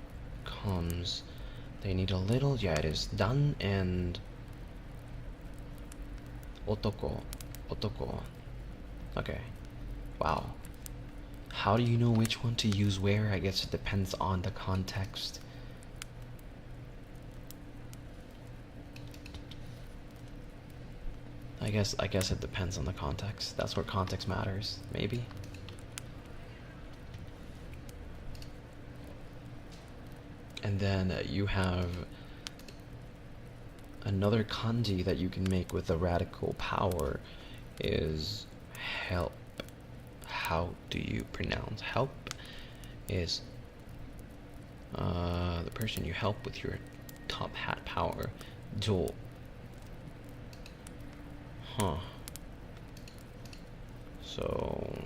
comes, they need a little. Yeah, it is dan and otoko. Okay. Wow. How do you know which one to use where? I guess it depends on the context. I guess it depends on the context. That's where context matters, maybe. And then you have another kanji that you can make with the radical power is help. How do you pronounce help? Is the person you help with your top hat power. Jo. Huh. So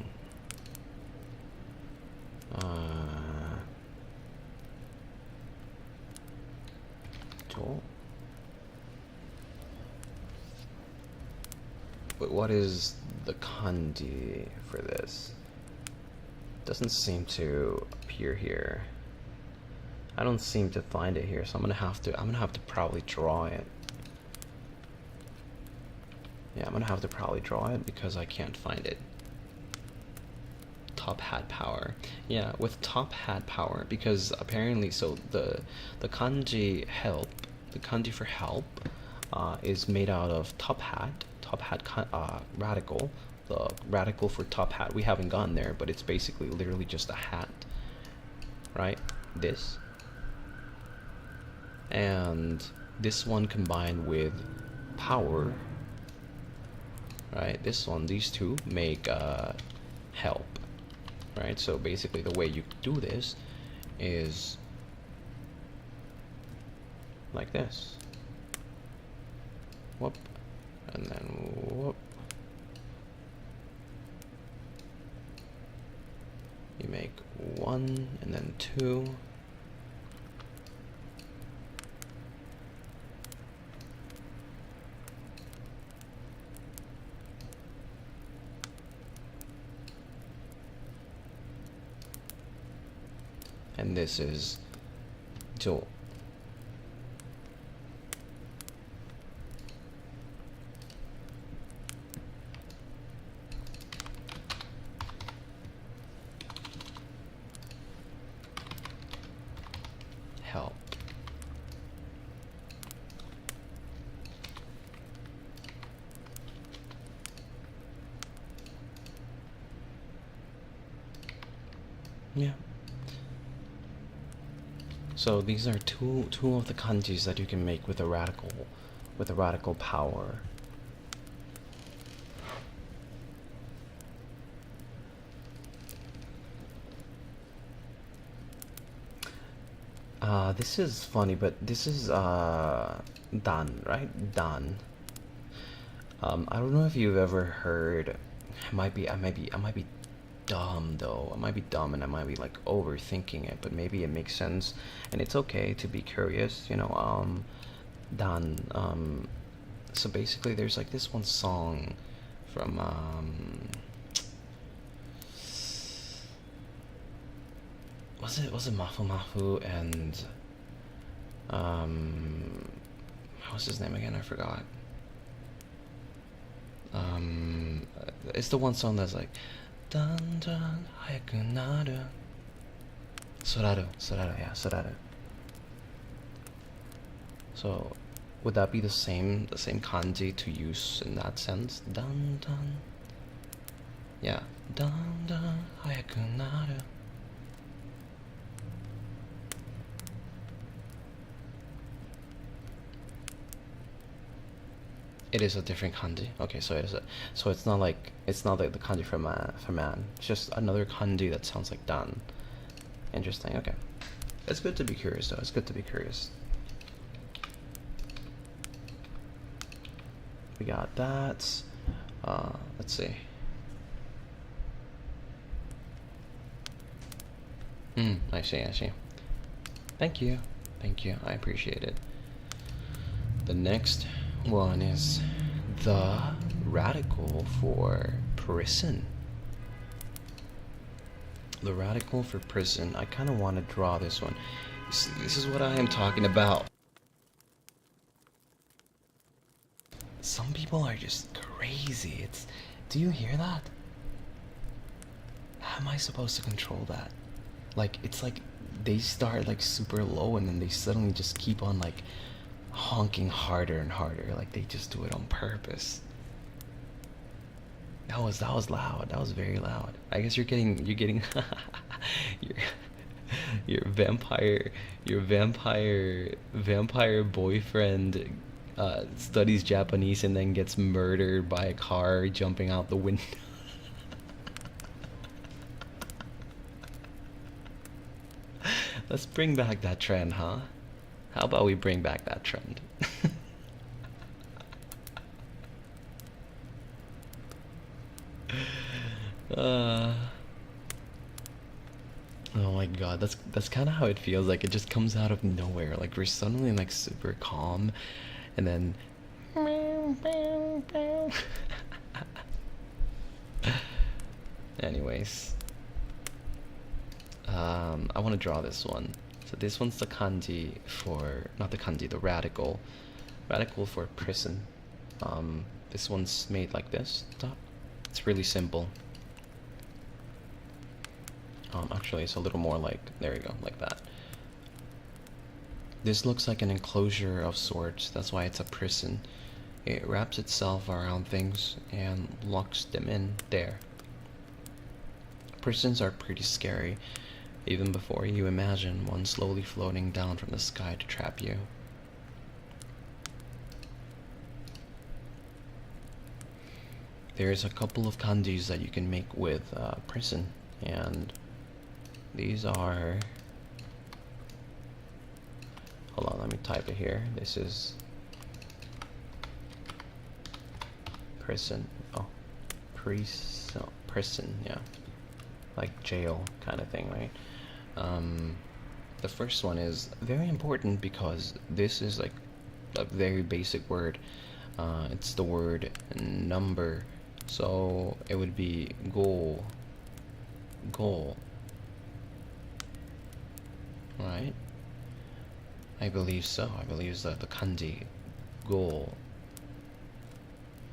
but what is the kanji for this? Doesn't seem to appear here. I don't seem to find it here, so I'm gonna have to probably draw it. Yeah, I'm gonna have to probably draw it because I can't find it. Top hat power. Yeah, with top hat power, because apparently, so the kanji help, the kanji for help, is made out of top hat radical. The radical for top hat, we haven't gotten there, but it's basically literally just a hat, right? This and this one combined with power, right? This one, these two make help, right? So basically the way you do this is like this. Whoop, and then whoop. You make 1 and then 2. And this is Jo. Help. Yeah. So these are two of the kanjis that you can make with a radical power. This is funny, but this is Dan, right? Dan. I don't know if you've ever heard. I might be dumb though. I might be dumb and I might be like overthinking it, but maybe it makes sense, and it's okay to be curious. You know, Dan. So basically, there's like this one song from was it Mafu Mafu and what's his name again? I forgot. It's the one song that's like Dan Dan hayaku naru soraru, yeah, soraru. So would that be the same kanji to use in that sense? Dan Dan. Yeah. Dan Dan hayaku naru. It is a different kanji. Okay, so it's not like the kanji for man. It's just another kanji that sounds like dan. Interesting. Okay, it's good to be curious though. It's good to be curious. We got that. Let's see. I see. Thank you. I appreciate it. The next one is the radical for prison. The radical for prison. I kind of want to draw this one. This is what I am talking about. Some people are just crazy. Do you hear that? How am I supposed to control that? Like, it's like they start like super low and then they suddenly just keep on like honking harder and harder, like they just do it on purpose. That was loud. That was very loud. I guess you're getting your vampire boyfriend studies Japanese and then gets murdered by a car jumping out the window. Let's bring back that trend, huh? How about we bring back that trend? Oh my god, that's kind of how it feels. Like it just comes out of nowhere. Like we're suddenly like super calm, and then. Anyways, I want to draw this one. So this one's the kanji for, not the kanji, the radical for prison. This one's made like this. It's really simple. Actually, it's a little more like, there you go, like that. This looks like an enclosure of sorts. That's why it's a prison. It wraps itself around things and locks them in there. Prisons are pretty scary, even before you imagine one slowly floating down from the sky to trap you. There's a couple of kanjis that you can make with prison, and these are, hold on, let me type it here. This is prison. Oh, prison, yeah. like jail kind of thing, right? The first one is very important because this is like a very basic word. It's the word number, so it would be goal, right? I believe so. I believe that the kanji goal,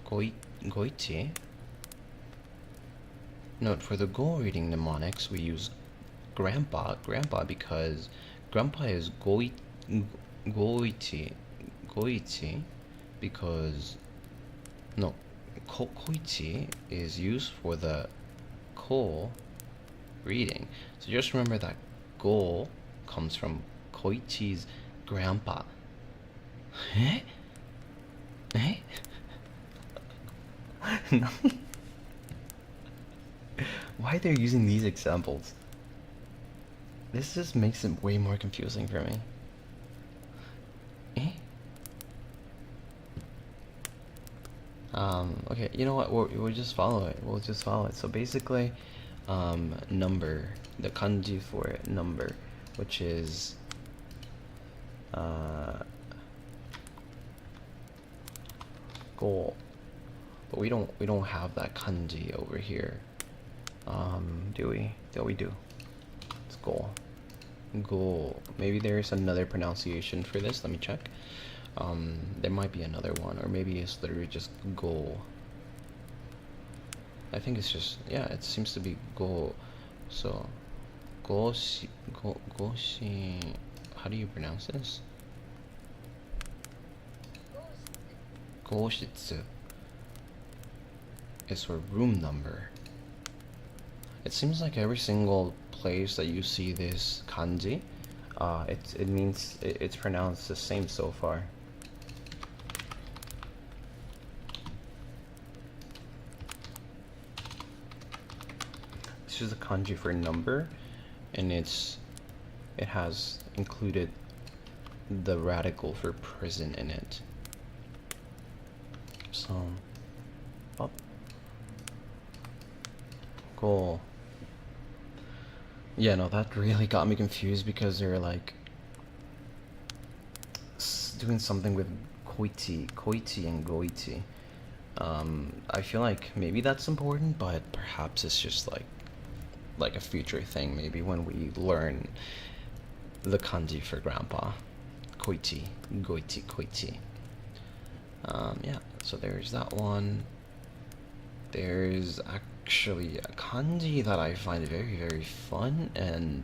goichi. Note, for the goal reading mnemonics, we use grandpa because grandpa is goichi because no, koichi is used for the ko reading. So just remember that goal comes from koichi's grandpa. Eh? Eh? No. Why they're using these examples? This just makes it way more confusing for me. Eh? Okay, you know what? We'll just follow it. We'll just follow it. So basically, number, the kanji for it, number, which is goal. But we don't have that kanji over here. Do we? Yeah, we do. It's goal. Goal. Maybe there's another pronunciation for this. Let me check. There might be another one, or maybe it's literally just goal. I think it's just, yeah, it seems to be goal. So, goshi, how do you pronounce this? Goshitsu is for room number. It seems like every single place that you see this kanji, it means it's pronounced the same so far. This is the kanji for number, and it has included the radical for prison in it. So, up, goal. Yeah, no, that really got me confused because they're like doing something with koichi and goichi. I feel like maybe that's important, but perhaps it's just like a future thing, maybe when we learn the kanji for grandpa. Koichi, goichi, koichi. Yeah, so there's that one. There's actually a kanji that I find very, very fun and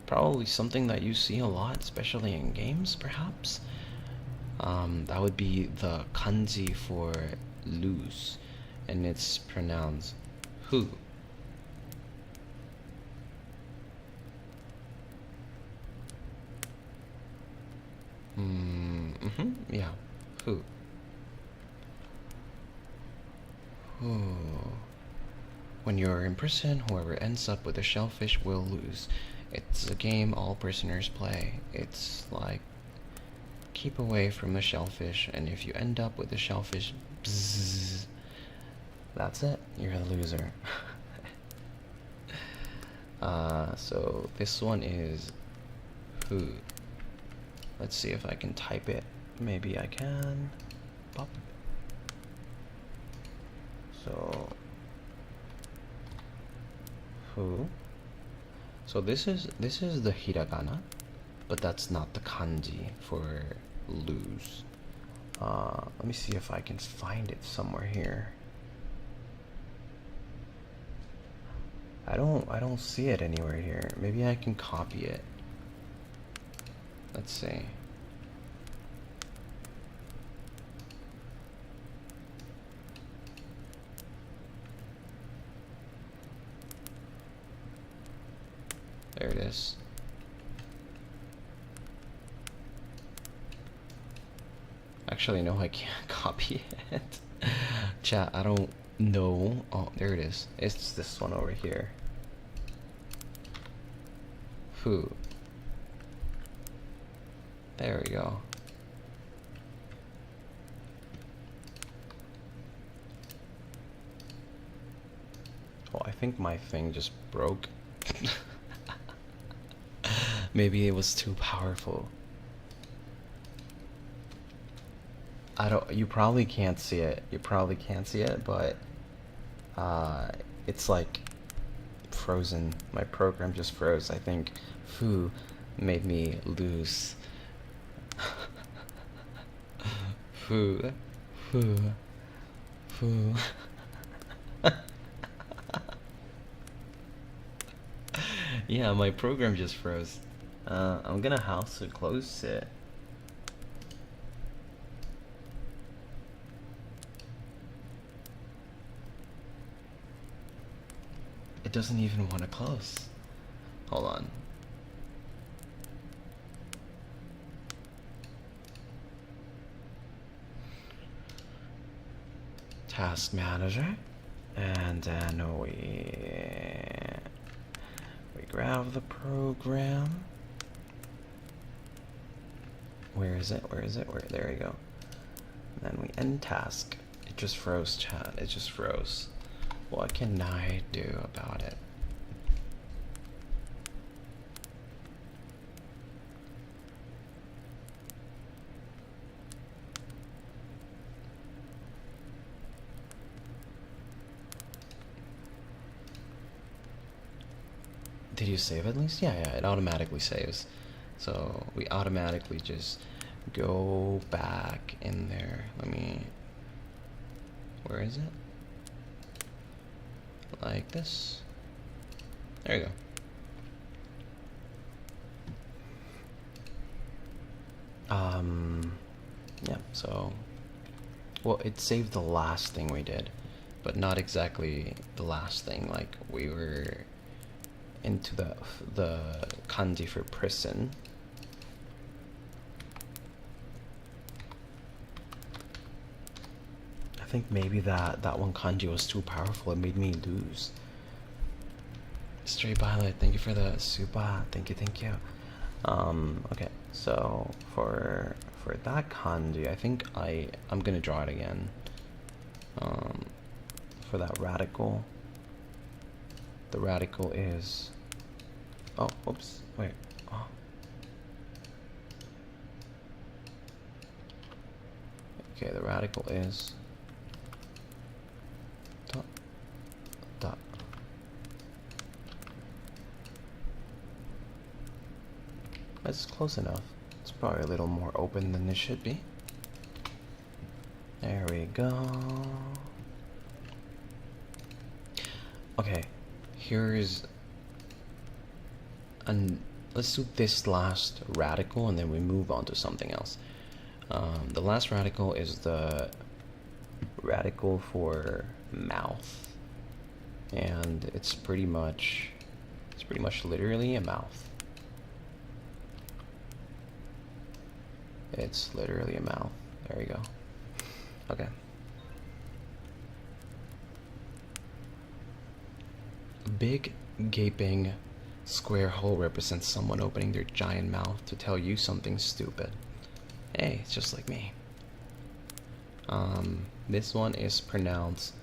probably something that you see a lot, especially in games, perhaps. That would be the kanji for lose, and it's pronounced who. Yeah, who. When you're in prison, whoever ends up with the shellfish will lose. It's a game all prisoners play. It's like, keep away from the shellfish, and if you end up with the shellfish, bzzz, that's it, you're the loser. So this one is who. Let's see if I can type it. Maybe I can. Pop. So who. So this is the hiragana, but that's not the kanji for lose. Let me see if I can find it somewhere here. I don't see it anywhere here. Maybe I can copy it. Let's see. There it is. Actually, no, I can't copy it. Chat, I don't know. Oh, there it is. It's this one over here. Who? There we go. Well, I think my thing just broke. Maybe it was too powerful. You probably can't see it. You probably can't see it, but it's like frozen. My program just froze. I think Foo made me lose. Foo. Yeah, my program just froze. I'm gonna house it, close it. It doesn't even want to close. Hold on. Task manager, and then we grab the program. Where is it? There we go. And then we end task. It just froze, chat. It just froze. What can I do about it? Did you save at least? Yeah, it automatically saves. So we automatically just go back in there. Where is it? Like this. There you go. Yeah, so, well, it saved the last thing we did, but not exactly the last thing. Like, we were into the kanji for prison. I think maybe that one kanji was too powerful. It made me lose. Stray Violet, thank you for the super. Thank you. Okay, so for that kanji, I think I'm gonna draw it again. For that radical, the radical is, oh, oops, wait, oh. Okay, the radical is dot dot. That's close enough. It's probably a little more open than it should be. There we go. Okay, let's do this last radical and then we move on to something else. The last radical is the radical for mouth, and it's pretty much literally a mouth. It's literally a mouth. There you go. Okay. A big gaping square hole represents someone opening their giant mouth to tell you something stupid. Hey, it's just like me. This one is pronounced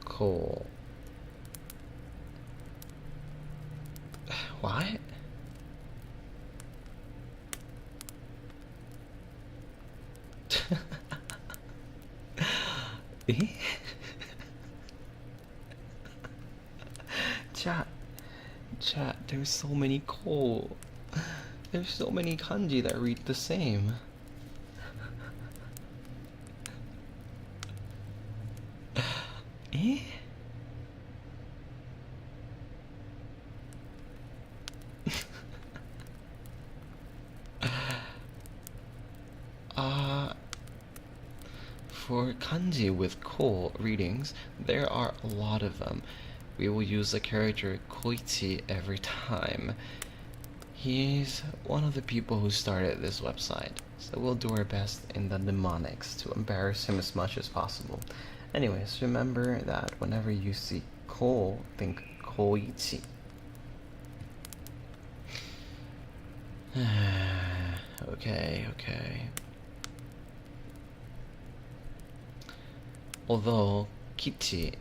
cool. What? Chat, there's so many cool. There's so many kanji that read the same. Eh? For kanji with cool readings, there are a lot of them. We will use the character Koichi every time. He's one of the people who started this website, so we'll do our best in the mnemonics to embarrass him as much as possible. Anyways, remember that whenever you see Ko, think Koichi. Okay. Although kuchi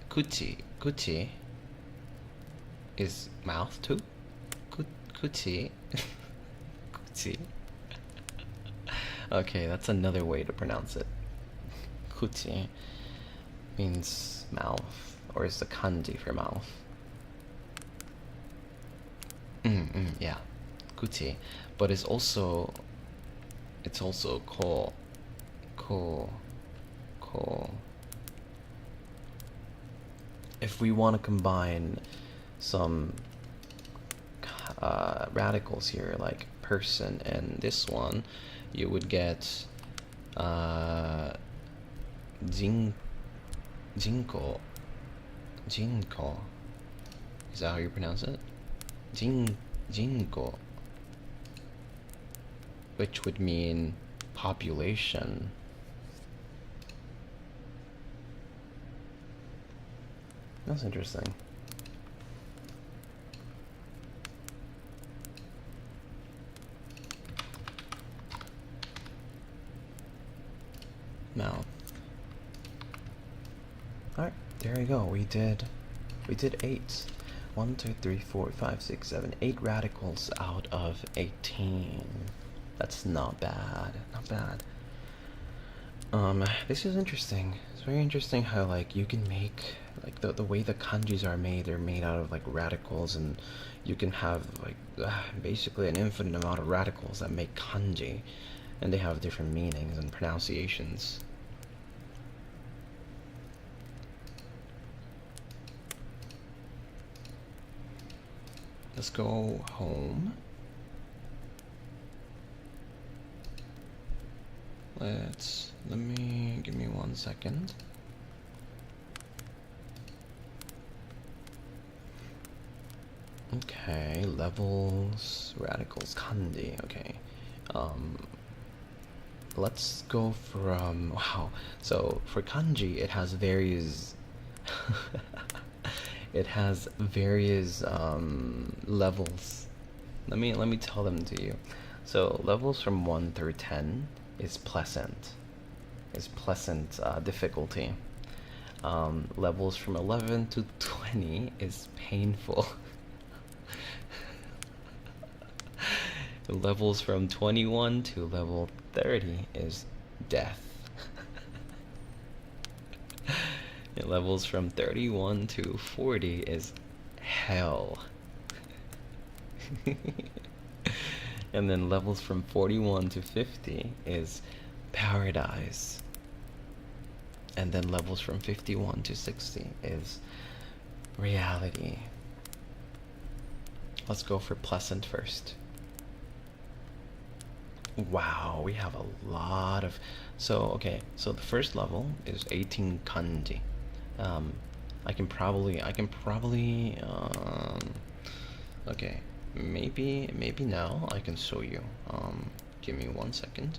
is mouth too. Kuchi. Kuchi. Okay, that's another way to pronounce it. Kuchi means mouth, or is the kanji for mouth. Yeah, kuchi. But it's also ko. If we want to combine some radicals here, like person and this one, you would get jinko. Is that how you pronounce it? Jinko, which would mean population. That's interesting. Mouth. Alright, there we go. We did 8. 1, 2, 3, 4, 5, 6, 7, 8 radicals out of 18. That's not bad. Not bad. This is interesting. It's very interesting how, like, you can make, like, the way the kanjis are made, they're made out of, like, radicals, and you can have, like, basically an infinite amount of radicals that make kanji, and they have different meanings and pronunciations. Let's go home. Give me 1 second. Okay, levels, radicals, kanji. Okay, let's go from, wow. So for kanji, it has various it has various levels. Let me tell them to you. So levels from 1 through 10 is pleasant. Difficulty. Levels from 11 to 20 is painful. Levels from 21 to level 30 is death. And levels from 31 to 40 is hell. And then levels from 41 to 50 is paradise. And then levels from 51 to 60 is reality. Let's go for pleasant first. Wow, we have a lot of... So the first level is 18 kanji. I can probably okay, maybe now I can show you. Give me 1 second.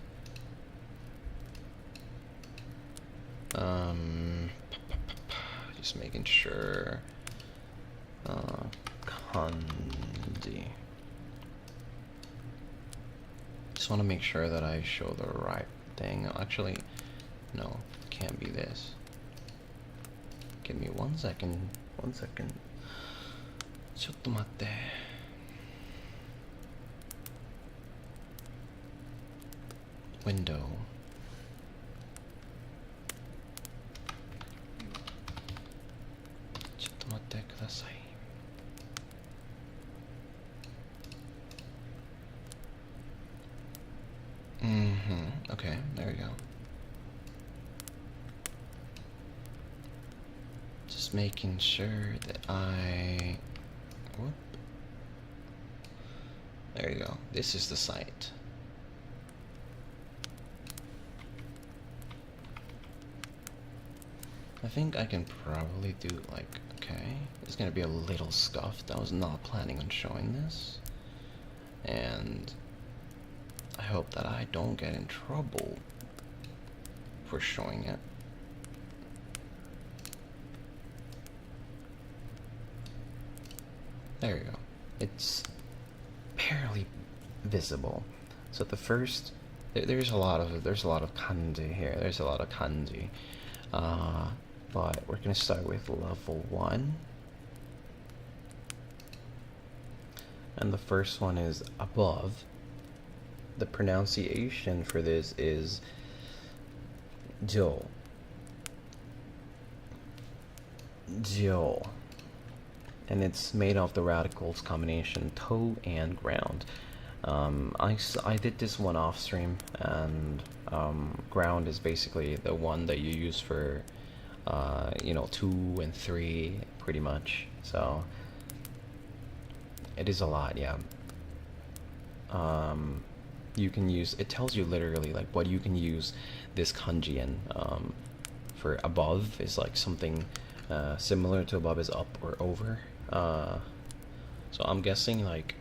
Just making sure. Kanji. Just want to make sure that I show the right thing. Actually, no, can't be this. Give me 1 second. 1 second. ちょっと待って。Window. ちょっと待ってください。Okay, there we go. Just making sure that whoop. There you go. This is the site. I think I can probably do, like, okay, it's gonna be a little scuffed. I was not planning on showing this. And I hope that I don't get in trouble for showing it. There you go. It's barely visible. So the first, there's a lot of kanji here. There's a lot of kanji. but we're gonna start with level 1. And the first one is above. The pronunciation for this is jo. Jo. And it's made of the radicals combination toe and ground. I did this one off stream, and ground is basically the one that you use for 2 and 3 pretty much. So it is a lot, yeah. You can use, it tells you literally like what you can use this kanji in. For above is like something similar to above is up or over. So I'm guessing like,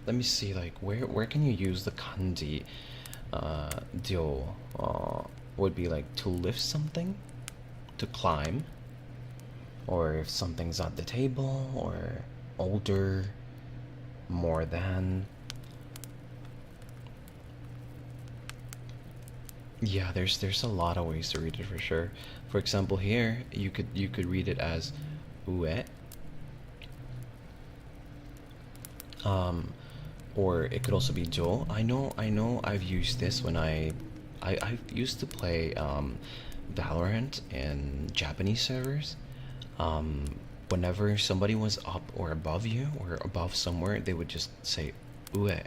let me see, like where can you use the kanji dio would be like to lift something, to climb, or if something's at the table, or older, more than. Yeah, there's a lot of ways to read it for sure. For example, here you could read it as ue, or it could also be jo. I know I've used this when I used to play Valorant in Japanese servers. Whenever somebody was up or above you or above somewhere, they would just say ue.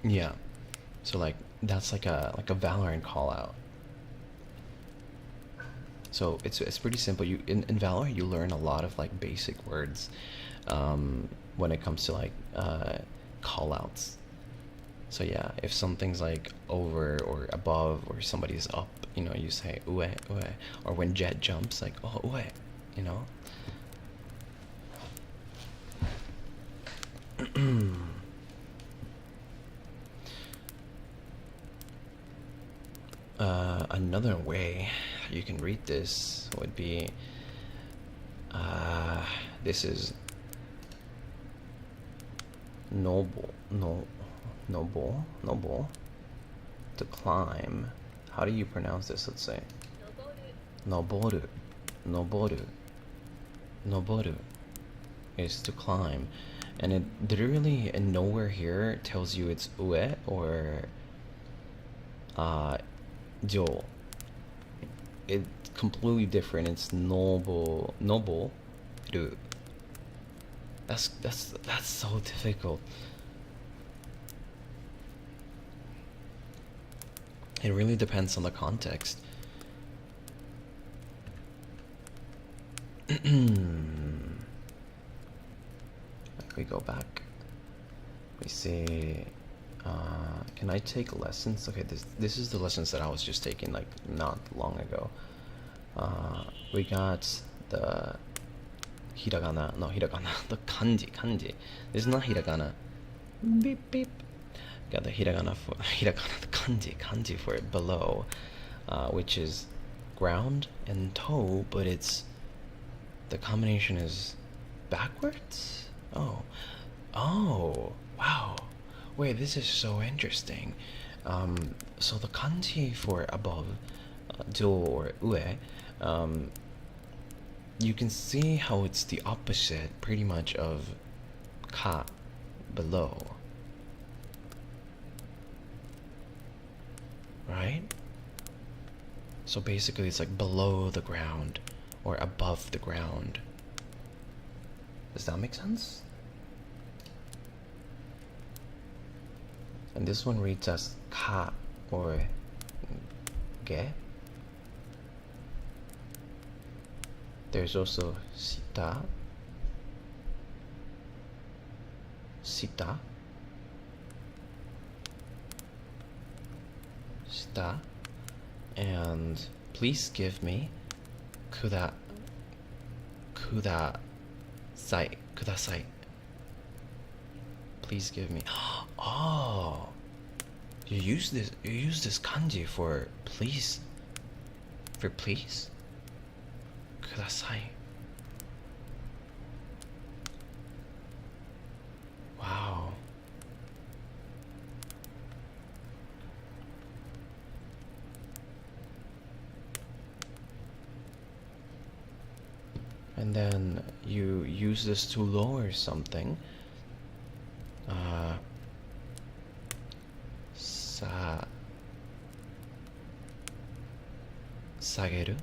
Yeah, so like that's like a Valorant call out. So it's pretty simple. You in Valorant you learn a lot of like basic words when it comes to like call outs. So yeah, if something's like over or above or somebody's up, you say ue ue. Or when Jet jumps, like oh ue, you know. Another way you can read this would be this is noble to climb. How do you pronounce this? Let's say noboru is to climb, and it literally and nowhere here tells you it's ue or jo. It's completely different. It's noble ru. That's so difficult. It really depends on the context. We go back. We see. Can I take lessons? Okay, this is the lessons that I was just taking like not long ago. We got the hiragana, the kanji. This is not hiragana. Beep beep. Got the hiragana, the kanji for it below, which is ground and toe, but it's the combination is backwards. Oh, wow. Wait, this is so interesting. So the kanji for above, jo or ue, you can see how it's the opposite, pretty much, of ka, below. Right? So basically it's like below the ground or above the ground. Does that make sense? And this one reads as ka or ge. There's also sita, and please give me kudasai. Please give me. Oh, you use this kanji for please. For please. Kudasai. Wow. and then you use this to lower something. Sageru,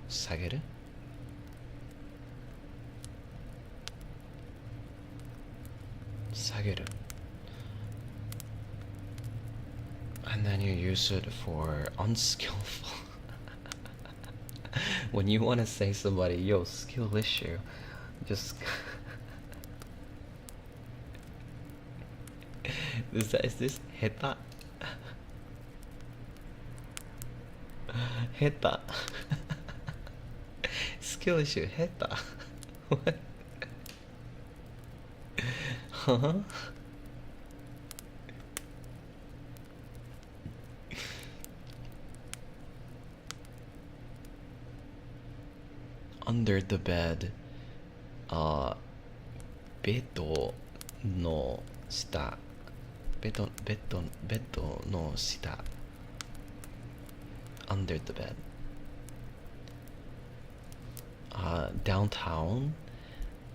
sageru. Sageru. And then you use it for unskillful. When you want to say somebody, yo, skill issue, just is this heta? Heta. Skill issue, heta. What? Huh? Under the bed, ベッドの下、ベッドの下、under the bed. Downtown,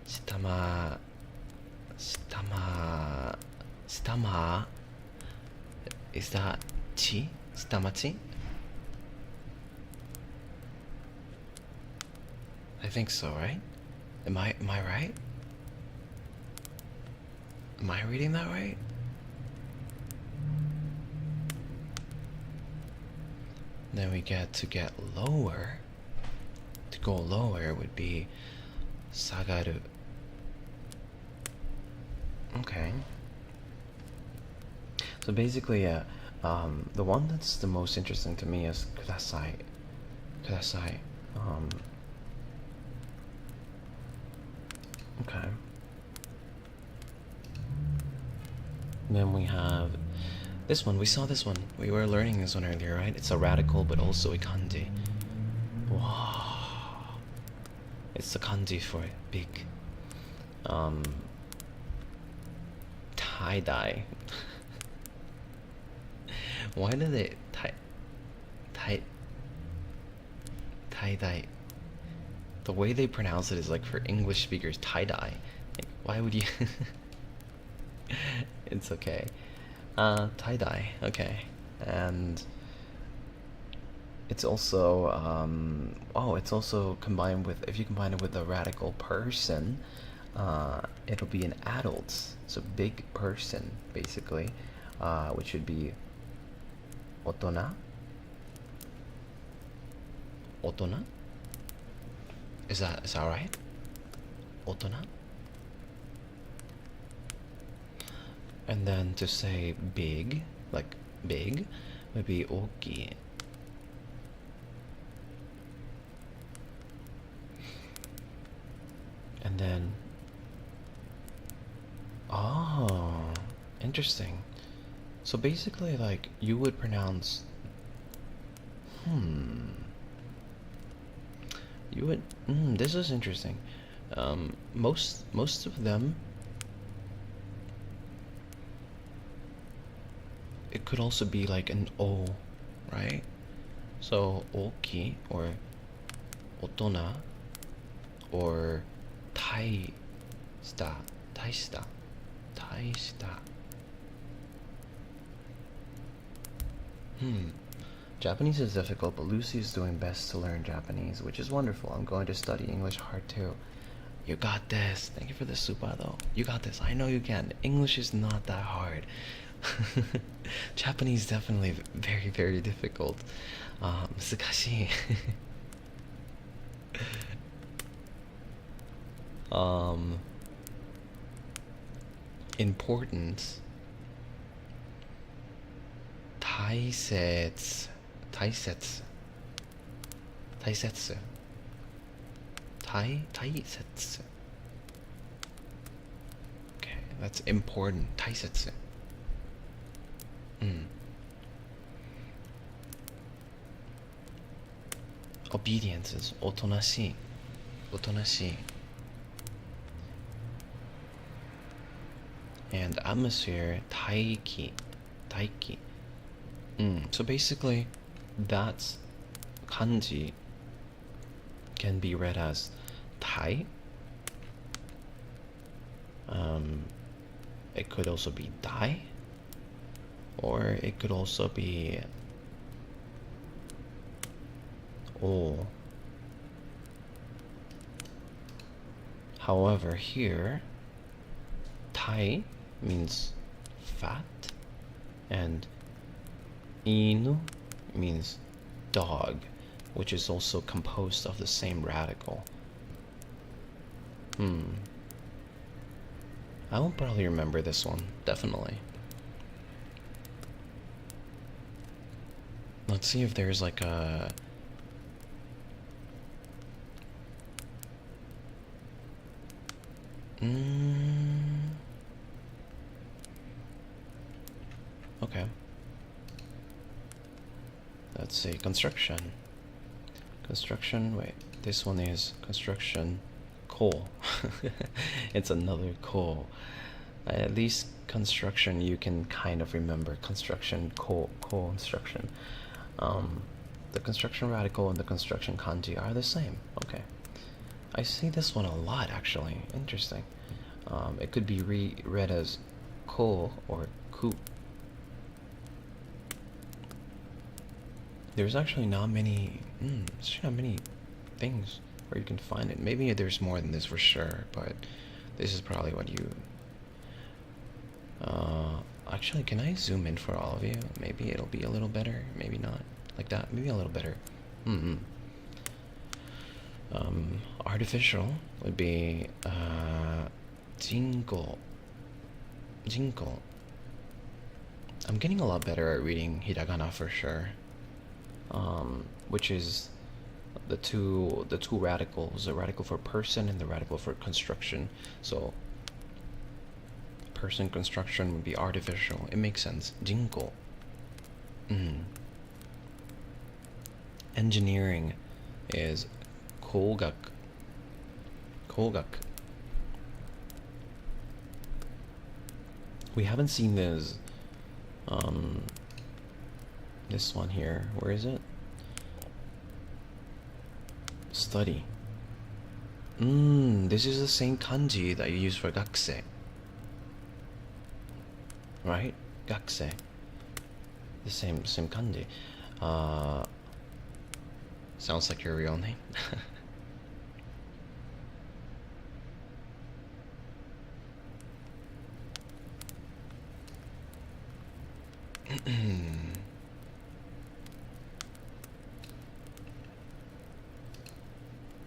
下間 is that 地? 下町? I think so, right? Am I right? Am I reading that right? Then we get lower. To go lower would be sagaru. Okay. So basically, the one that's the most interesting to me is kudasai. Kudasai. Okay. Then we have this one. We saw this one. We were learning this one earlier, right? It's a radical, but also a kanji. Wow. It's the kanji for big. Tie-dye. Why do they tie-dye? The way they pronounce it is like for English speakers, tie-dye. Like, why would you? It's okay. Tie-dye, okay. And it's also it's also combined with, if you combine it with a radical person, it'll be an adult, so big person basically, which would be otona. Otona? Is that right? Otona? And then to say big, like big, would be oki. And then, oh, interesting. So basically, like, you would pronounce, you would, this is interesting. Most of them, it could also be like an O, right? So oki or otona or taista. Japanese is difficult, but Lucy is doing best to learn Japanese, which is wonderful. I'm going to study English hard too. You got this. Thank you for the super though. You got this. I know you can. English is not that hard. Japanese definitely very, very difficult. 難しい. Importance. 大切. Okay, that's important. 大切. Obedience is おとなしい. And atmosphere, 大気. So basically, that kanji can be read as tai. It could also be dai, or it could also be o. However, here, tai means fat, and inu means dog, which is also composed of the same radical. I will probably remember this one, definitely. Let's see if there's like a... Okay. Let's see, construction. Construction, wait, this one is construction coal. It's another coal. At least construction you can kind of remember. Construction, coal construction. The construction radical and the construction kanji are the same. Okay. I see this one a lot actually. Interesting. It could be read as coal or ku. There's actually not many things where you can find it. Maybe there's more than this for sure, but this is probably what you... actually, can I zoom in for all of you? Maybe it'll be a little better, maybe not. Like that, maybe a little better. Artificial would be jinko. Jinko. I'm getting a lot better at reading hiragana for sure. Which is the two radicals, the radical for person and the radical for construction. So person construction would be artificial. It makes sense. Jinko. Engineering is kogak. Kogak. We haven't seen this this one here. Where is it? Study. This is the same kanji that you use for gakusei. Right? Gakusei. The same kanji. Sounds like your real name.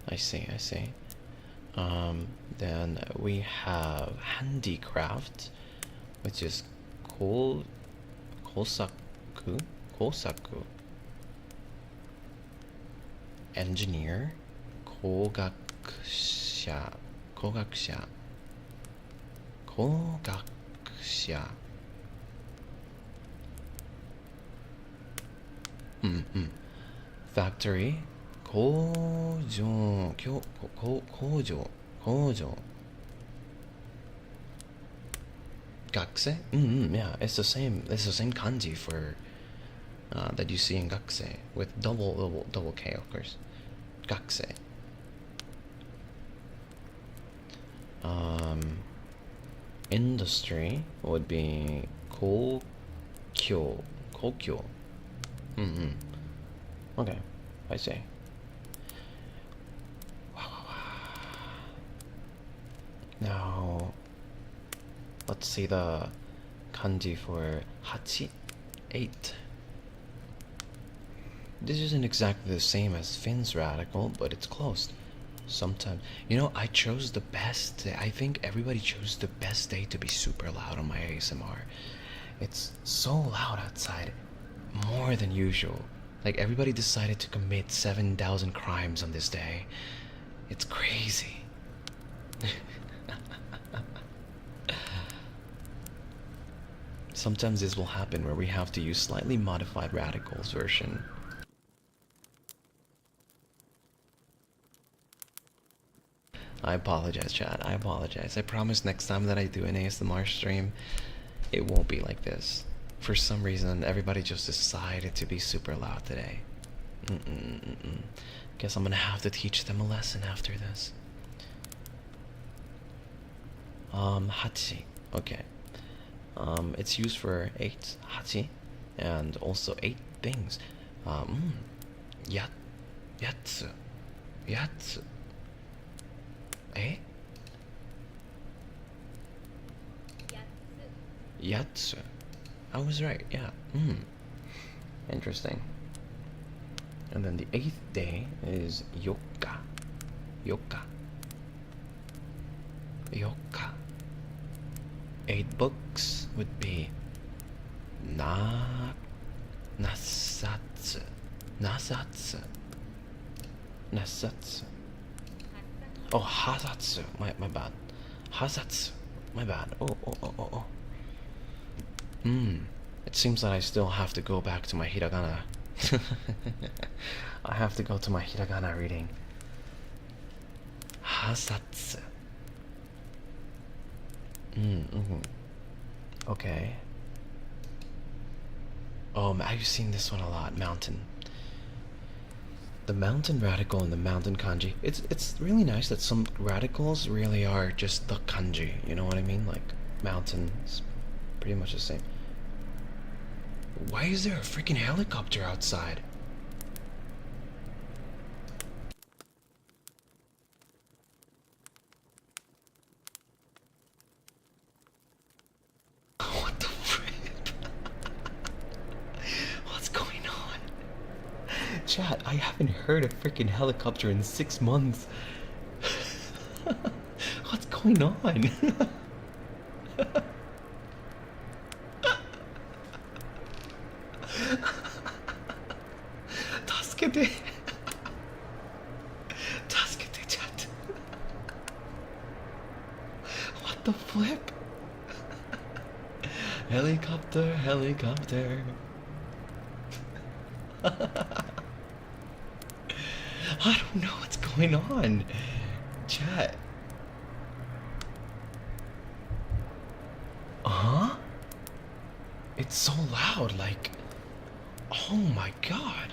I see. Then we have handicraft, which is kosaku. Engineer, kogakusha. Factory, kojo. Gakusei? Yeah, it's the same kanji for that you see in gakusei with double K, of course. Gakusei. Industry would be kokyo. Okay, I see. Now, let's see the kanji for hachi, 8. This isn't exactly the same as Finn's radical, but it's close. Sometimes, you know, I chose the best day. I think everybody chose the best day to be super loud on my ASMR. It's so loud outside, more than usual. Like, everybody decided to commit 7,000 crimes on this day. It's crazy. Sometimes this will happen where we have to use slightly modified radicals version. I apologize, chat. I apologize. I promise next time that I do an ASMR stream, it won't be like this. For some reason, everybody just decided to be super loud today. Guess I'm gonna have to teach them a lesson after this. Hachi. Okay. It's used for 8, hachi, and also 8 things. Yat, yatsu, yatsu. Eh? Yatsu. I was right, yeah. Interesting. And then the 8th day is yokka. Yokka. Yokka. 8 books would be nasatsu. Nasatsu. Nasatsu. Oh, hasatsu. My bad. Hasatsu. My bad. Oh. It seems that I still have to go back to my hiragana. I have to go to my hiragana reading. Hasatsu. Okay. Oh, I've seen this one a lot. Mountain. The mountain radical and the mountain kanji. It's really nice that some radicals really are just the kanji. You know what I mean? Like mountains, pretty much the same. Why is there a freaking helicopter outside? What the frick? What's going on? Chat, I haven't heard a freaking helicopter in 6 months. What's going on? Tasukete. Tasukete, chat. What the flip? Helicopter, helicopter. I don't know what's going on. Chat. Huh? It's so loud, like... Oh my god.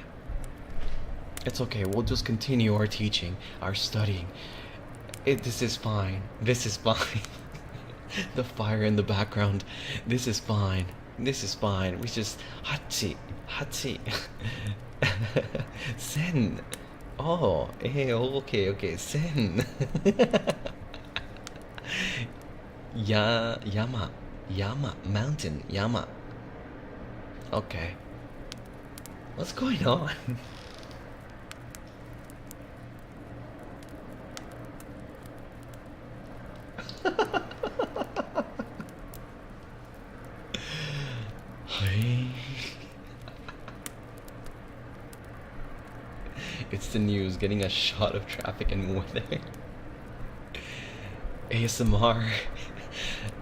It's okay, we'll just continue our teaching, our studying. This is fine. This is fine. The fire in the background. This is fine. This is fine. We just... Hachi. Hachi. Sen. Oh, okay. Sen. Yama. Mountain. Yama. Okay. What's going on? It's the news, getting a shot of traffic and weather. ASMR.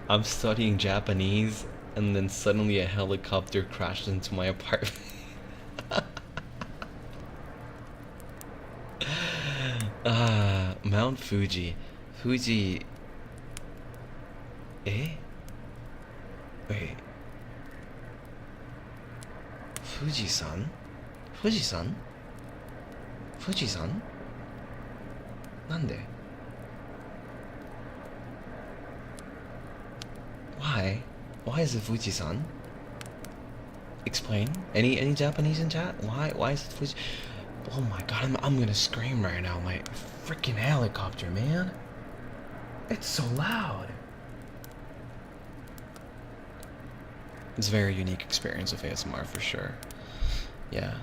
I'm studying Japanese, and then suddenly a helicopter crashed into my apartment. Mount Fuji. Fuji. Eh? Wait. Fuji-san? Fuji-san? Fuji-san? Nande? Why? Why is it Fuji-san? Explain. Any Japanese in chat? Why is it Fuji? Oh my god, I'm gonna scream right now. My freaking helicopter, man. It's so loud. It's a very unique experience of ASMR for sure. Yeah.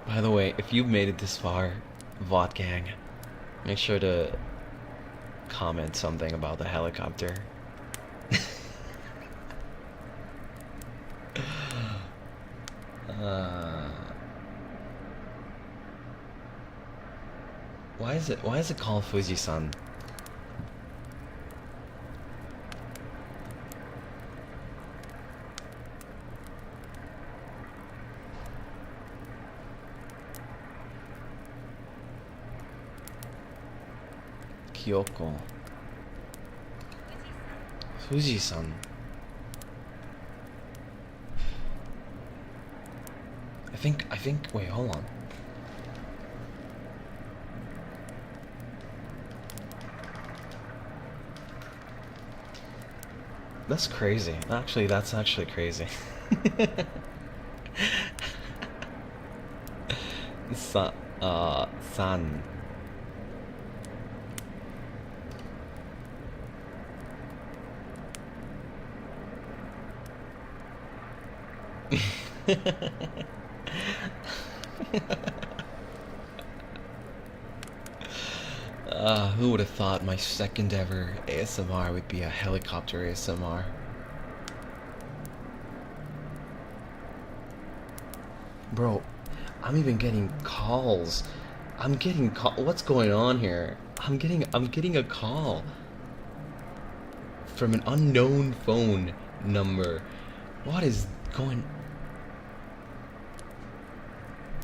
By the way, if you've made it this far, VOT gang, make sure to comment something about the helicopter. Why is it called Fuji-san? Kyoko. Fuji-san. I think, wait, hold on. That's crazy. Actually, that's actually crazy. San. Who would have thought my second ever ASMR would be a helicopter ASMR? Bro, I'm even getting calls. I'm getting what's going on here? I'm getting a call from an unknown phone number. What is going?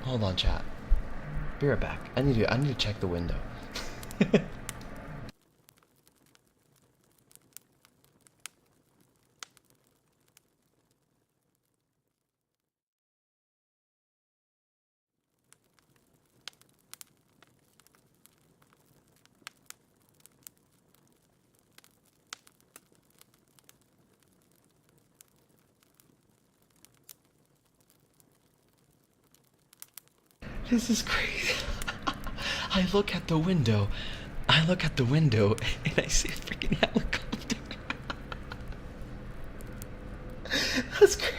Hold on, chat. Be right back. I need to check the window. This is crazy. I look at the window. I look at the window and I see a freaking helicopter. That's crazy.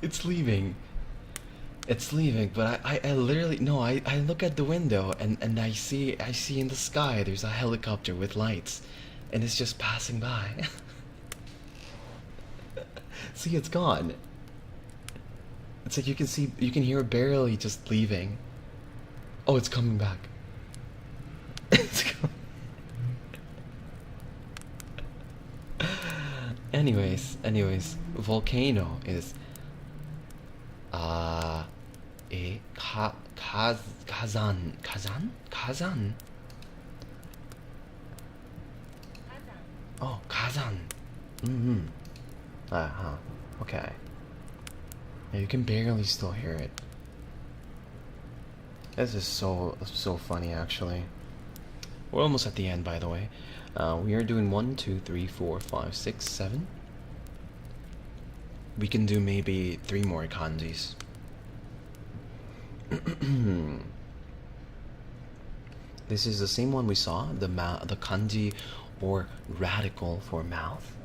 It's leaving. It's leaving, but I literally no, I look at the window and I see in the sky there's a helicopter with lights and it's just passing by. See, it's gone. It's like you can hear it barely just leaving. Oh, it's coming back. It's anyways, volcano is kazan. Oh, kazan. Okay. Yeah, you can barely still hear it. This is so funny, actually. We're almost at the end, by the way. We are doing 1, 2, 3, 4, 5, 6, 7. We can do maybe 3 more kanjis. This is the same one we saw, the kanji or radical for mouth.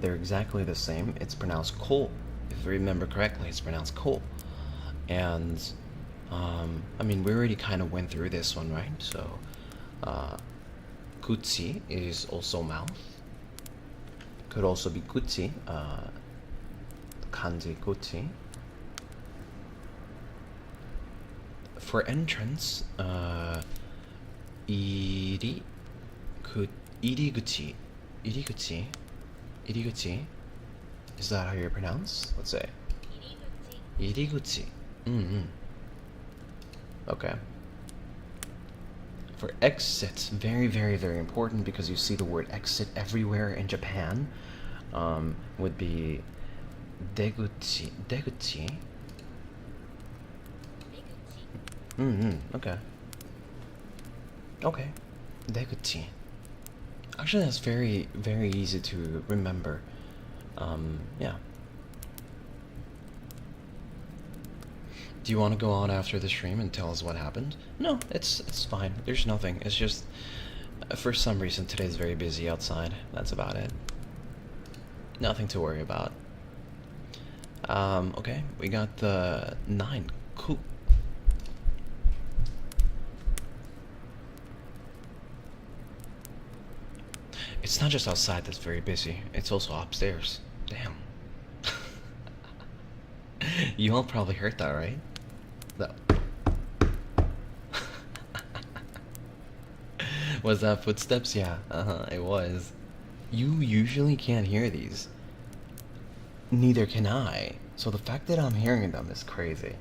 They're exactly the same. It's pronounced ko. If I remember correctly, it's pronounced ko. And I mean, we already kind of went through this one, right? So gucci is also mouth. Could also be gucci, kanji gucci. For entrance, iriguchi. Iriguchi. Is that how you're pronounced? Let's say. Iriguchi. Okay. For exit, very, very, very important because you see the word exit everywhere in Japan. Would be deguchi. Deguchi. Okay. Okay. Deguchi. Actually, that's very, very easy to remember. Yeah. Do you want to go on after the stream and tell us what happened? No, it's fine. There's nothing. It's just for some reason today's very busy outside. That's about it. Nothing to worry about. Okay, we got the 9. Cool. It's not just outside that's very busy, it's also upstairs. Damn. You all probably heard that, right? No. Was that footsteps? Yeah, it was. You usually can't hear these. Neither can I. So the fact that I'm hearing them is crazy.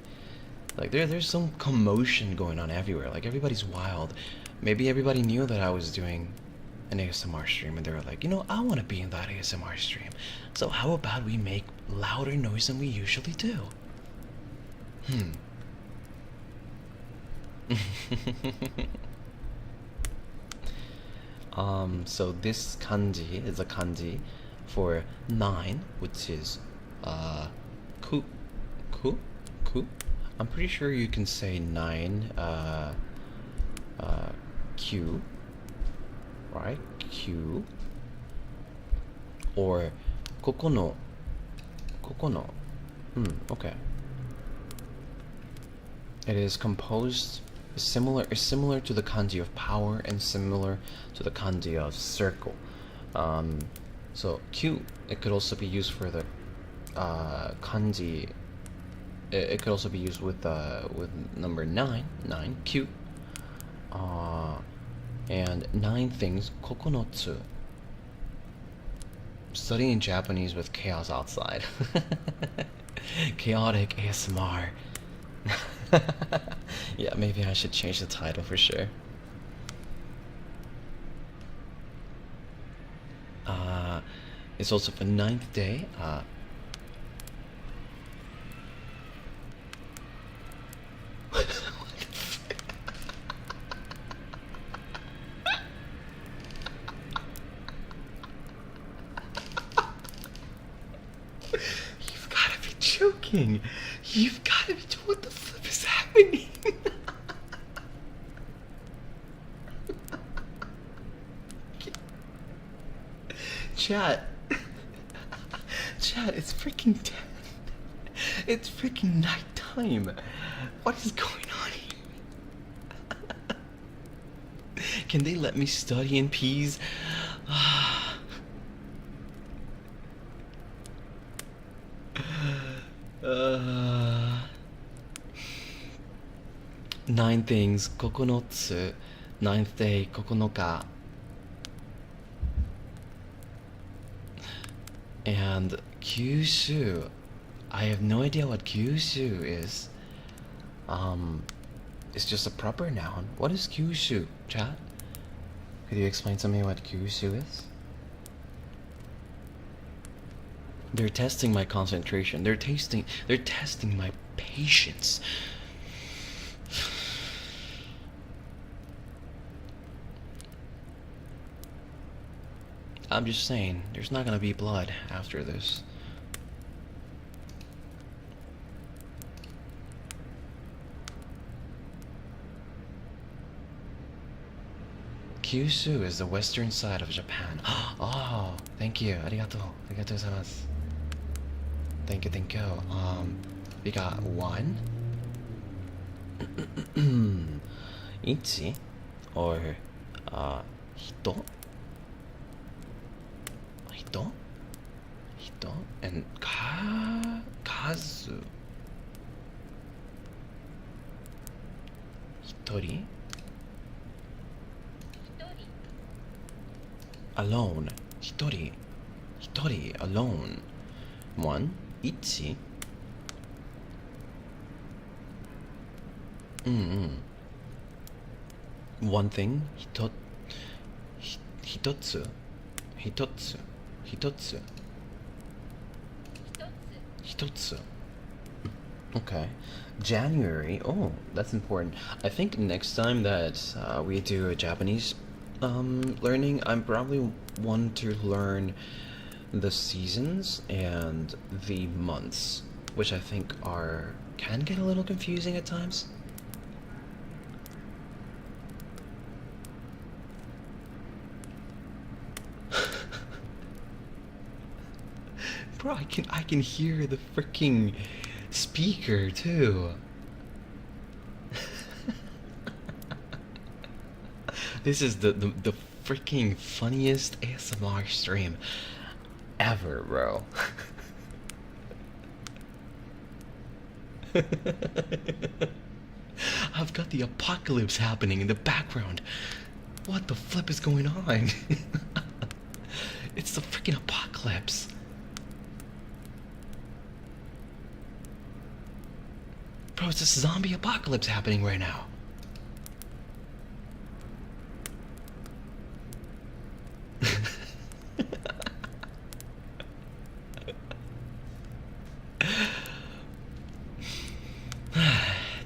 Like, there's some commotion going on everywhere. Like, everybody's wild. Maybe everybody knew that I was doing an ASMR stream and they were like, you know, I want to be in that ASMR stream. So how about we make louder noise than we usually do? Hmm. So this kanji is a kanji for 9, which is ku, ku, ku. I'm pretty sure you can say 9 q, right? Q, or kokono, kokono. Okay. It is composed similar to the kanji of power and similar to the kanji of circle. So Q, it could also be used for the kanji. It could also be used with number 9, 9 Q. And 9 things, kokonotsu. Studying Japanese with chaos outside. Chaotic ASMR. Yeah, maybe I should change the title for sure. It's also for 9th day. You've gotta be joking. You've gotta be. What the flip is happening? Chat. Chat, it's freaking 10. It's freaking nighttime. What is going on here? Can they let me study in peace? 9 things, 9つ, 9th day, 9日. And Kyushu, I have no idea what Kyushu is. It's just a proper noun. What is Kyushu, chat? Could you explain to me what Kyushu is? They're testing my concentration. They're testing my patience. I'm just saying, there's not gonna be blood after this. Kyushu is the western side of Japan. Oh, thank you. Arigato. Arigatou gozaimasu. Thank you, thank you. We got 1. Ichi, or hito. Hito, and kazu. Hitori. Alone. Hitori, alone. 1, ichi. One thing, hitotsu. Okay. January. Oh, that's important. I think next time that we do a Japanese learning, I'm probably want to learn the seasons and the months, which I think can get a little confusing at times. Bro, I can hear the freaking speaker too. This is the freaking funniest ASMR stream ever, bro. I've got the apocalypse happening in the background. What the flip is going on? It's the freaking apocalypse. Bro, it's a zombie apocalypse happening right now.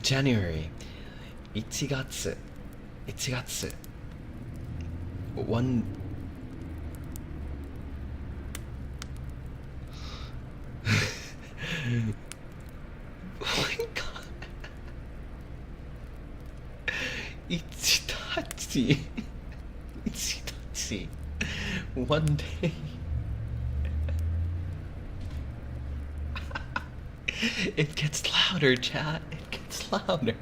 January 1月1月 one oh my god 1日1日 one day it gets louder, chat. It gets louder.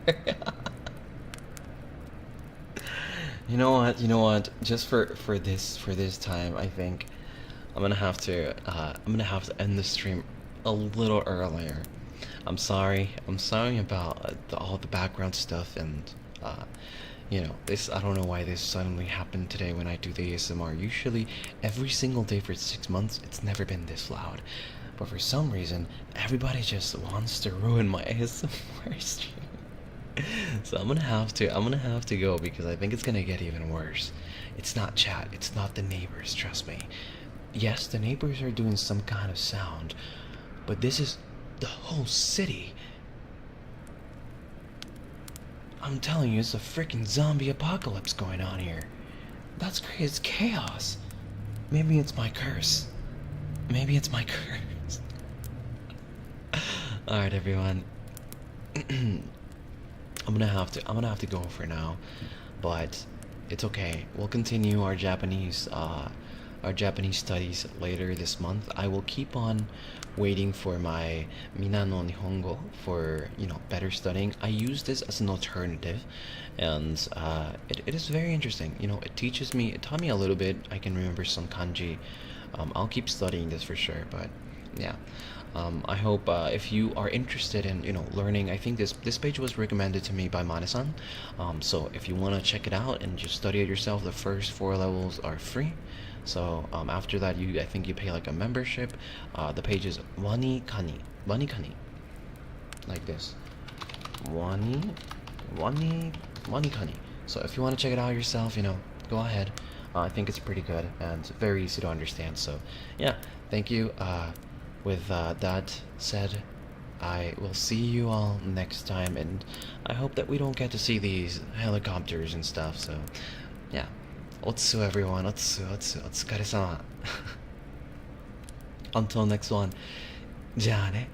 You know what? You know what? Just for this time, I think I'm gonna have to end the stream a little earlier. I'm sorry. I'm sorry about all the background stuff and you know, this. I don't know why this suddenly happened today when I do the ASMR. Usually, every single day for 6 months, it's never been this loud. But for some reason, everybody just wants to ruin my ASMR stream. So I'm gonna have to go because I think it's gonna get even worse. It's not chat, it's not the neighbors, trust me. Yes, the neighbors are doing some kind of sound, but this is the whole city. I'm telling you, it's a freaking zombie apocalypse going on here. That's crazy, it's chaos. Maybe it's my curse. Maybe it's my curse. Alright everyone. I'm gonna have to go for now, but it's okay. We'll continue our Japanese studies later this month. I will keep on waiting for my Mina no Nihongo for, you know, better studying. I use this as an alternative, and it is very interesting. You know, it taught me a little bit. I can remember some kanji. I'll keep studying this for sure, but yeah. I hope if you are interested in, you know, learning, I think this page was recommended to me by Mane-san. So if you want to check it out and just study it yourself, the first 4 levels are free. So after that, I think you pay like a membership. The page is wani kani, like this, wani kani. So if you want to check it out yourself, you know, go ahead. I think it's pretty good and very easy to understand. So yeah, thank you. With that said, I will see you all next time, and I hope that we don't get to see these helicopters and stuff. So yeah, otsu everyone, otsu, otsukaresama. Until next one, じゃあね。